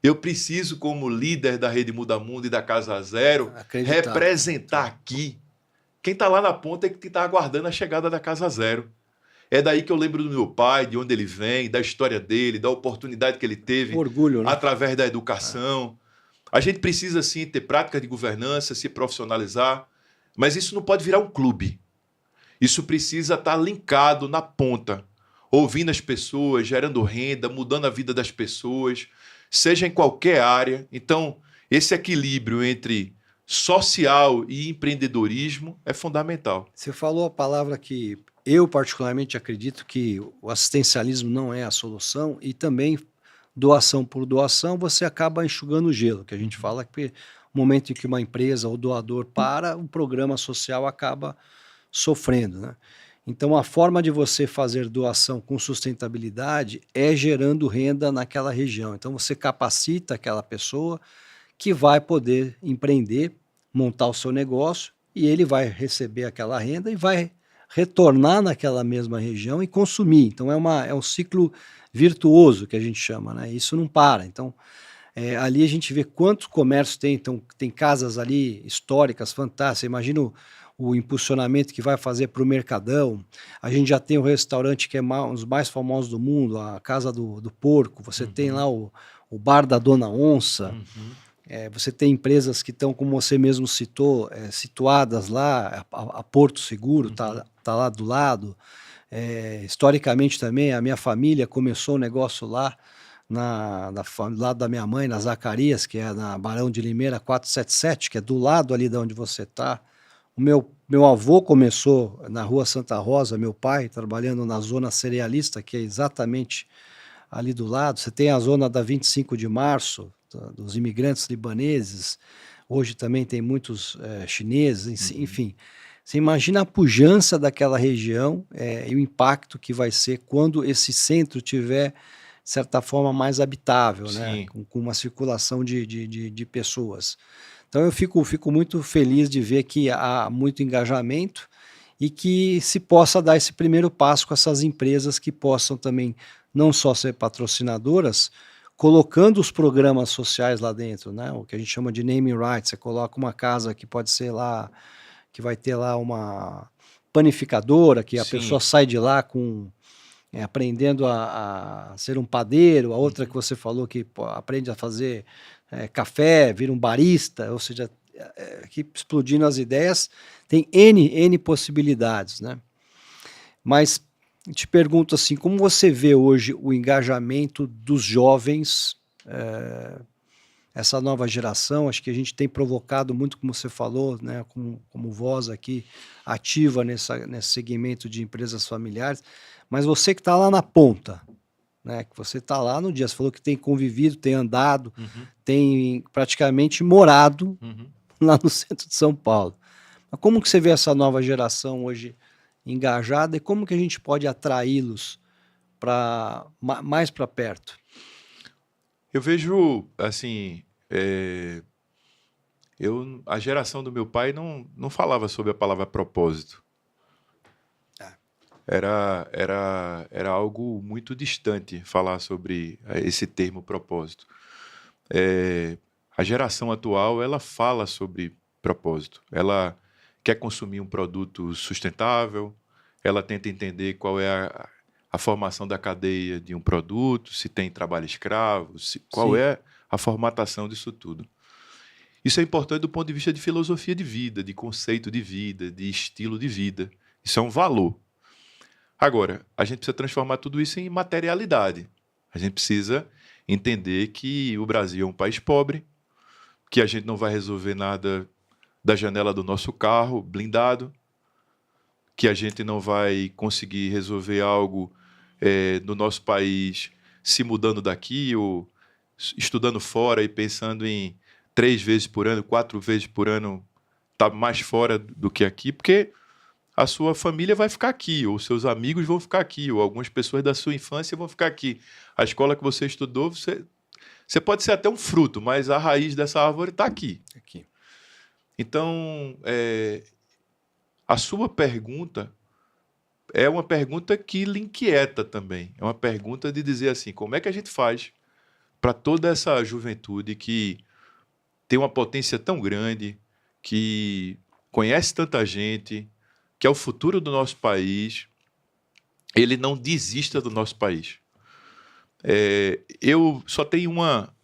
Eu preciso, como líder da Rede Muda Mundo e da Casa Zero, representar aqui. Quem está lá na ponta é que está aguardando a chegada da Casa Zero. É daí que eu lembro do meu pai, de onde ele vem, da história dele, da oportunidade que ele teve orgulho, né? Através da educação. A gente precisa, sim, ter prática de governança, se profissionalizar, mas isso não pode virar um clube. Isso precisa estar linkado na ponta, ouvindo as pessoas, gerando renda, mudando a vida das pessoas, seja em qualquer área. Então, esse equilíbrio entre social e empreendedorismo é fundamental. Você falou a palavra que eu particularmente acredito que o assistencialismo não é a solução e também doação por doação você acaba enxugando o gelo, que a gente fala que no momento em que uma empresa ou doador para, o programa social acaba sofrendo, né? Então a forma de você fazer doação com sustentabilidade é gerando renda naquela região. Então você capacita aquela pessoa que vai poder empreender, montar o seu negócio e ele vai receber aquela renda e vai retornar naquela mesma região e consumir. Então é um ciclo virtuoso que a gente chama, né? Isso não para. Então ali a gente vê quantos comércios tem. Então tem casas ali históricas, fantásticas. Imagina o impulsionamento que vai fazer para o Mercadão. A gente já tem o restaurante que é um dos mais famosos do mundo, a Casa do Porco. Você tem lá o Bar da Dona Onça. Você tem empresas que estão, como você mesmo citou, situadas lá, a Porto Seguro está lá do lado. Historicamente também, a minha família começou um negócio lá, do lado da minha mãe, na Zacarias, que é na Barão de Limeira 477, que é do lado ali de onde você está. O meu avô começou na Rua Santa Rosa, meu pai, trabalhando na zona cerealista, que é exatamente ali do lado. Você tem a zona da 25 de março, dos imigrantes libaneses. Hoje também tem muitos chineses, enfim. Você imagina a pujança daquela região e o impacto que vai ser quando esse centro tiver, de certa forma, mais habitável, né? Com uma circulação de pessoas. Então eu fico muito feliz de ver que há muito engajamento e que se possa dar esse primeiro passo com essas empresas que possam também não só ser patrocinadoras, colocando os programas sociais lá dentro, né? O que a gente chama de naming rights. Você coloca uma casa que pode ser lá, que vai ter lá uma panificadora, que a pessoa sai de lá aprendendo a ser um padeiro, a outra que você falou que aprende a fazer café, vira um barista, ou seja, aqui explodindo as ideias, tem N possibilidades, né? Mas te pergunto assim, como você vê hoje o engajamento dos jovens, essa nova geração? Acho que a gente tem provocado muito, como você falou, né, como voz aqui ativa nesse segmento de empresas familiares, mas você que está lá na ponta, né, que você está lá no dia, você falou que tem convivido, tem andado, tem praticamente morado lá no centro de São Paulo. Mas como que você vê essa nova geração hoje engajada e como que a gente pode atraí-los mais para perto? Eu vejo, assim, a geração do meu pai não falava sobre a palavra propósito. Era algo muito distante falar sobre esse termo propósito. A geração atual, ela fala sobre propósito. Ela quer consumir um produto sustentável, ela tenta entender qual é a formação da cadeia de um produto, se tem trabalho escravo, qual Sim. é a formatação disso tudo. Isso é importante do ponto de vista de filosofia de vida, de conceito de vida, de estilo de vida. Isso é um valor. Agora, a gente precisa transformar tudo isso em materialidade. A gente precisa entender que o Brasil é um país pobre, que a gente não vai resolver nada da janela do nosso carro blindado, que a gente não vai conseguir resolver algo no nosso país se mudando daqui ou estudando fora e pensando em 3 vezes por ano, 4 vezes por ano, tá mais fora do que aqui, porque a sua família vai ficar aqui, ou seus amigos vão ficar aqui, ou algumas pessoas da sua infância vão ficar aqui. A escola que você estudou, você pode ser até um fruto, mas a raiz dessa árvore está aqui. Aqui. Então, a sua pergunta é uma pergunta que lhe inquieta também. É uma pergunta de dizer assim, como é que a gente faz para toda essa juventude que tem uma potência tão grande, que conhece tanta gente, que é o futuro do nosso país, ele não desista do nosso país. Eu só tenho uma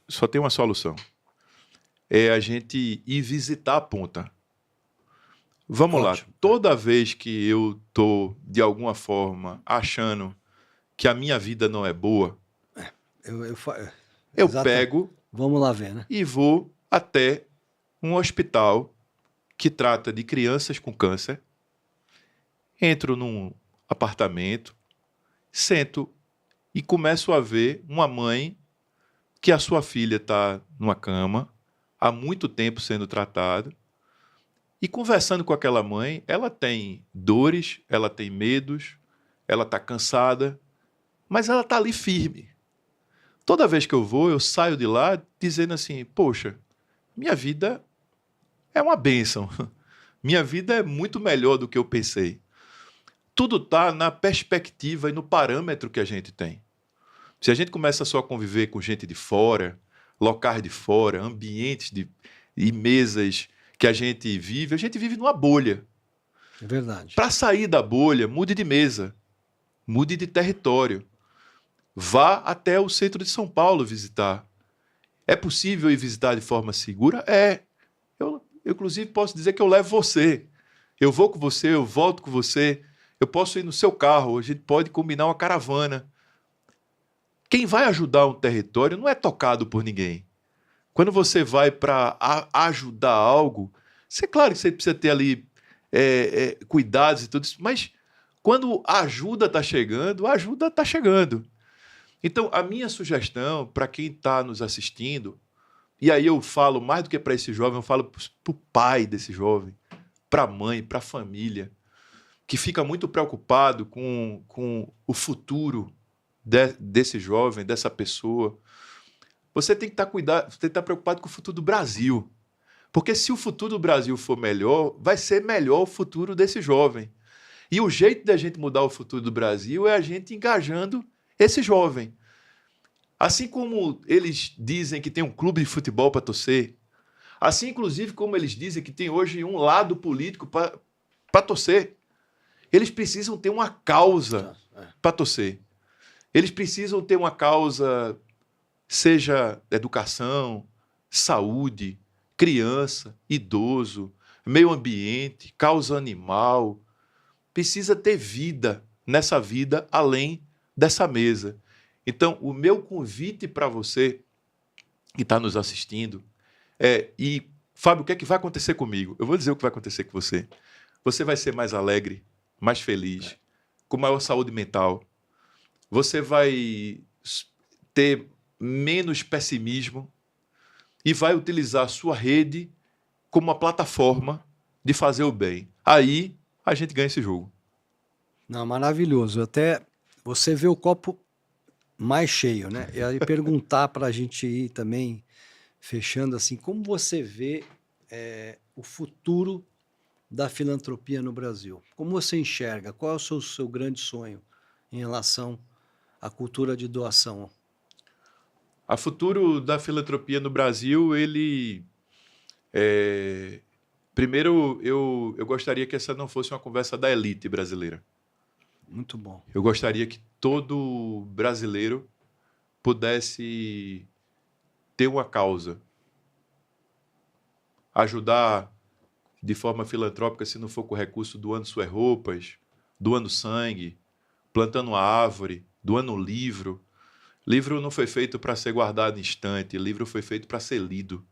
solução. É a gente ir visitar a ponta. Vamos lá. Ótimo. Toda vez que eu estou, de alguma forma, achando que a minha vida não é boa, eu Exatamente. pego Vamos lá ver, né? e vou até um hospital que trata de crianças com câncer, entro num apartamento, sento e começo a ver uma mãe que a sua filha está numa cama, há muito tempo sendo tratada, e conversando com aquela mãe, ela tem dores, ela tem medos, ela está cansada, mas ela está ali firme. Toda vez que eu vou, eu saio de lá dizendo assim, poxa, minha vida é uma bênção. Minha vida é muito melhor do que eu pensei. Tudo está na perspectiva e no parâmetro que a gente tem. Se a gente começa só a conviver com gente de fora, locais de fora, ambientes e mesas que a gente vive numa bolha. É verdade. Para sair da bolha, mude de mesa, mude de território. Vá até o centro de São Paulo visitar. É possível ir visitar de forma segura? É. Eu, inclusive, posso dizer que eu levo você. Eu vou com você, eu volto com você. Eu posso ir no seu carro, a gente pode combinar uma caravana. Quem vai ajudar um território não é tocado por ninguém. Quando você vai para ajudar algo, claro que você precisa ter ali cuidados e tudo isso, mas quando a ajuda está chegando, a ajuda está chegando. Então, a minha sugestão para quem está nos assistindo, e aí eu falo mais do que para esse jovem, eu falo para o pai desse jovem, para a mãe, para a família, que fica muito preocupado com o futuro desse jovem, dessa pessoa. Você tem que estar preocupado com o futuro do Brasil. Porque se o futuro do Brasil for melhor, vai ser melhor o futuro desse jovem. E o jeito da gente mudar o futuro do Brasil é a gente engajando esse jovem. Assim como eles dizem que tem um clube de futebol para torcer, assim, inclusive, como eles dizem que tem hoje um lado político para torcer, eles precisam ter uma causa para torcer. Eles precisam ter uma causa, seja educação, saúde, criança, idoso, meio ambiente, causa animal. Precisa ter vida nessa vida além dessa mesa. Então, o meu convite para você que está nos assistindo e Fábio, o que é que vai acontecer comigo? Eu vou dizer o que vai acontecer com você. Você vai ser mais alegre, mais feliz, com maior saúde mental. Você vai ter menos pessimismo e vai utilizar a sua rede como uma plataforma de fazer o bem. Aí a gente ganha esse jogo. Não, maravilhoso. Até você vê o copo mais cheio, né? E aí perguntar para a gente ir também fechando assim, como você vê o futuro da filantropia no Brasil? Como você enxerga? Qual é o seu grande sonho em relação à cultura de doação? O futuro da filantropia no Brasil, ele Primeiro, eu gostaria que essa não fosse uma conversa da elite brasileira. Muito bom. Eu gostaria que todo brasileiro pudesse ter uma causa, ajudar de forma filantrópica, se não for com recurso, doando suas roupas, doando sangue, plantando uma árvore, doando um livro. Livro não foi feito para ser guardado em estante, livro foi feito para ser lido.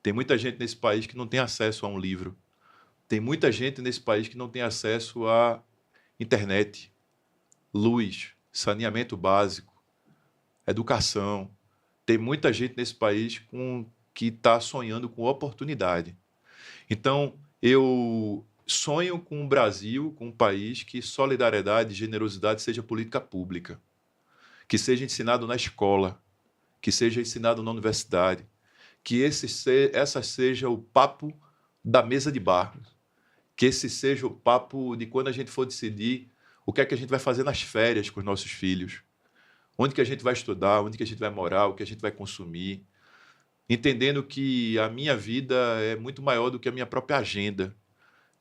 Tem muita gente nesse país que não tem acesso a um livro. Tem muita gente nesse país que não tem acesso à internet, luz, saneamento básico, educação. Tem muita gente nesse país que está sonhando com oportunidade. Então, eu sonho com um Brasil, com um país que solidariedade e generosidade seja política pública, que seja ensinado na escola, que seja ensinado na universidade, que essa seja o papo da mesa de bar, que esse seja o papo de quando a gente for decidir o que é que a gente vai fazer nas férias com os nossos filhos, onde que a gente vai estudar, onde que a gente vai morar, o que a gente vai consumir, entendendo que a minha vida é muito maior do que a minha própria agenda.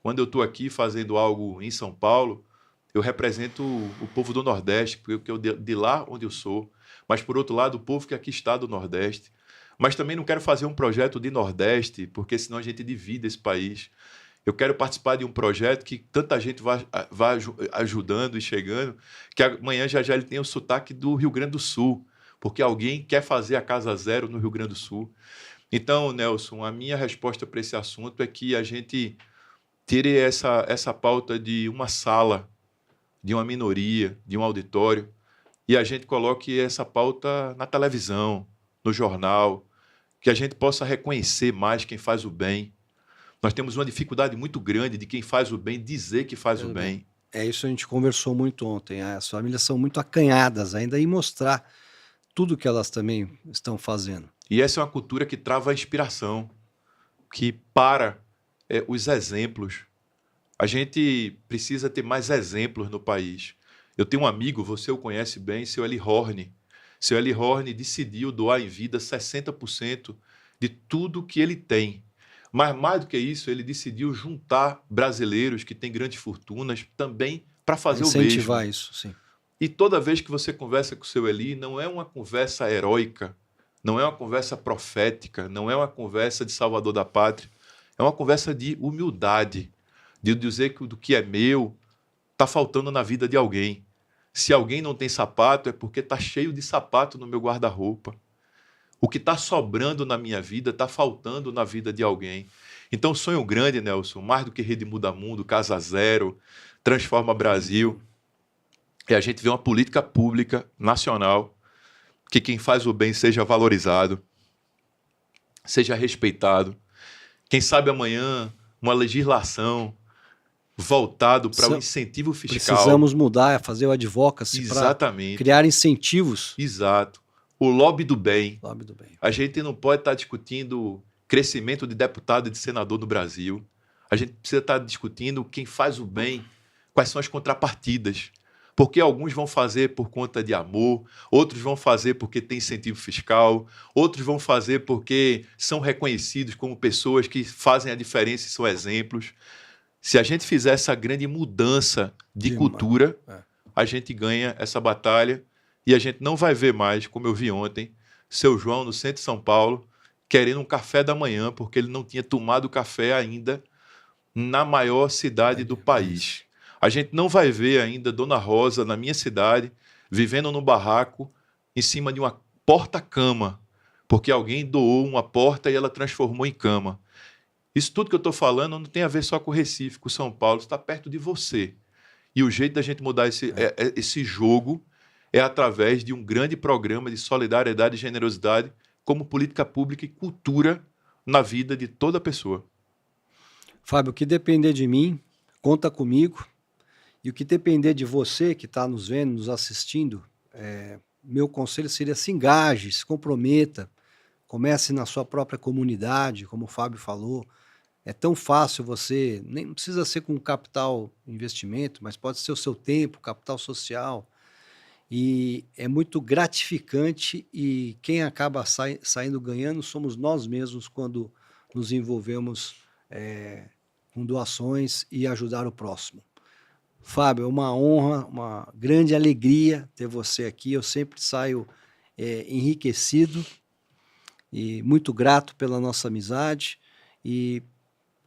Quando eu estou aqui fazendo algo em São Paulo, eu represento o povo do Nordeste, porque eu de lá onde eu sou, mas, por outro lado, o povo que aqui está do Nordeste. Mas também não quero fazer um projeto de Nordeste, porque senão a gente divide esse país. Eu quero participar de um projeto que tanta gente vai ajudando e chegando, que amanhã já ele tem o sotaque do Rio Grande do Sul, porque alguém quer fazer a Casa Zero no Rio Grande do Sul. Então, Nelson, a minha resposta para esse assunto é que a gente tire essa pauta de uma sala, de uma minoria, de um auditório, e a gente coloque essa pauta na televisão, no jornal, que a gente possa reconhecer mais quem faz o bem. Nós temos uma dificuldade muito grande de quem faz o bem dizer que faz o bem. É isso, a gente conversou muito ontem. As famílias são muito acanhadas ainda em mostrar tudo que elas também estão fazendo. E essa é uma cultura que trava a inspiração, que para os exemplos. A gente precisa ter mais exemplos no país. Eu tenho um amigo, você o conhece bem, seu Eli Horne. Seu Eli Horne decidiu doar em vida 60% de tudo que ele tem. Mas mais do que isso, ele decidiu juntar brasileiros que têm grandes fortunas também para fazer o mesmo. Incentivar isso, sim. E toda vez que você conversa com o seu Eli, não é uma conversa heróica, não é uma conversa profética, não é uma conversa de salvador da pátria, é uma conversa de humildade, de dizer que do que é meu está faltando na vida de alguém. Se alguém não tem sapato, é porque está cheio de sapato no meu guarda-roupa. O que está sobrando na minha vida está faltando na vida de alguém. Então, sonho grande, Nelson, mais do que Rede Muda Mundo, Casa Zero, Transforma Brasil, é a gente ver uma política pública nacional que quem faz o bem seja valorizado, seja respeitado. Quem sabe amanhã uma legislação voltado para o incentivo fiscal. Precisamos mudar, fazer o advocacy para criar incentivos. Exato. O lobby do bem. Lobby do bem. A gente não pode estar discutindo crescimento de deputado e de senador no Brasil. A gente precisa estar discutindo quem faz o bem, quais são as contrapartidas. Porque alguns vão fazer por conta de amor, outros vão fazer porque tem incentivo fiscal, outros vão fazer porque são reconhecidos como pessoas que fazem a diferença e são exemplos. Se a gente fizer essa grande mudança de cultura, a gente ganha essa batalha e a gente não vai ver mais, como eu vi ontem, seu João no centro de São Paulo, querendo um café da manhã, porque ele não tinha tomado café ainda na maior cidade do país. A gente não vai ver ainda Dona Rosa, na minha cidade, vivendo no barraco, em cima de uma porta-cama, porque alguém doou uma porta e ela transformou em cama. Isso tudo que eu estou falando não tem a ver só com o Recife, com São Paulo, está perto de você. E o jeito da gente mudar esse jogo é através de um grande programa de solidariedade e generosidade como política pública e cultura na vida de toda pessoa. Fábio, o que depender de mim, conta comigo. E o que depender de você que está nos vendo, nos assistindo, meu conselho seria se engaje, se comprometa, comece na sua própria comunidade, como o Fábio falou. É tão fácil você, nem precisa ser com capital investimento, mas pode ser o seu tempo, capital social. E é muito gratificante e quem acaba saindo ganhando somos nós mesmos quando nos envolvemos com doações e ajudar o próximo. Fábio, é uma honra, uma grande alegria ter você aqui. Eu sempre saio enriquecido e muito grato pela nossa amizade. E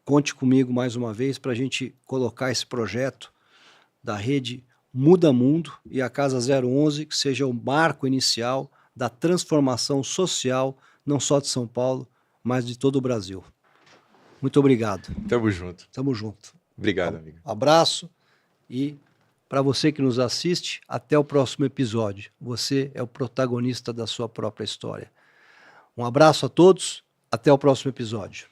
conte comigo mais uma vez para a gente colocar esse projeto da rede Muda Mundo e a Casa 011, que seja o marco inicial da transformação social, não só de São Paulo, mas de todo o Brasil. Muito obrigado. Tamo junto. Tamo junto. Obrigado, amigo. Abraço e para você que nos assiste, até o próximo episódio. Você é o protagonista da sua própria história. Um abraço a todos, até o próximo episódio.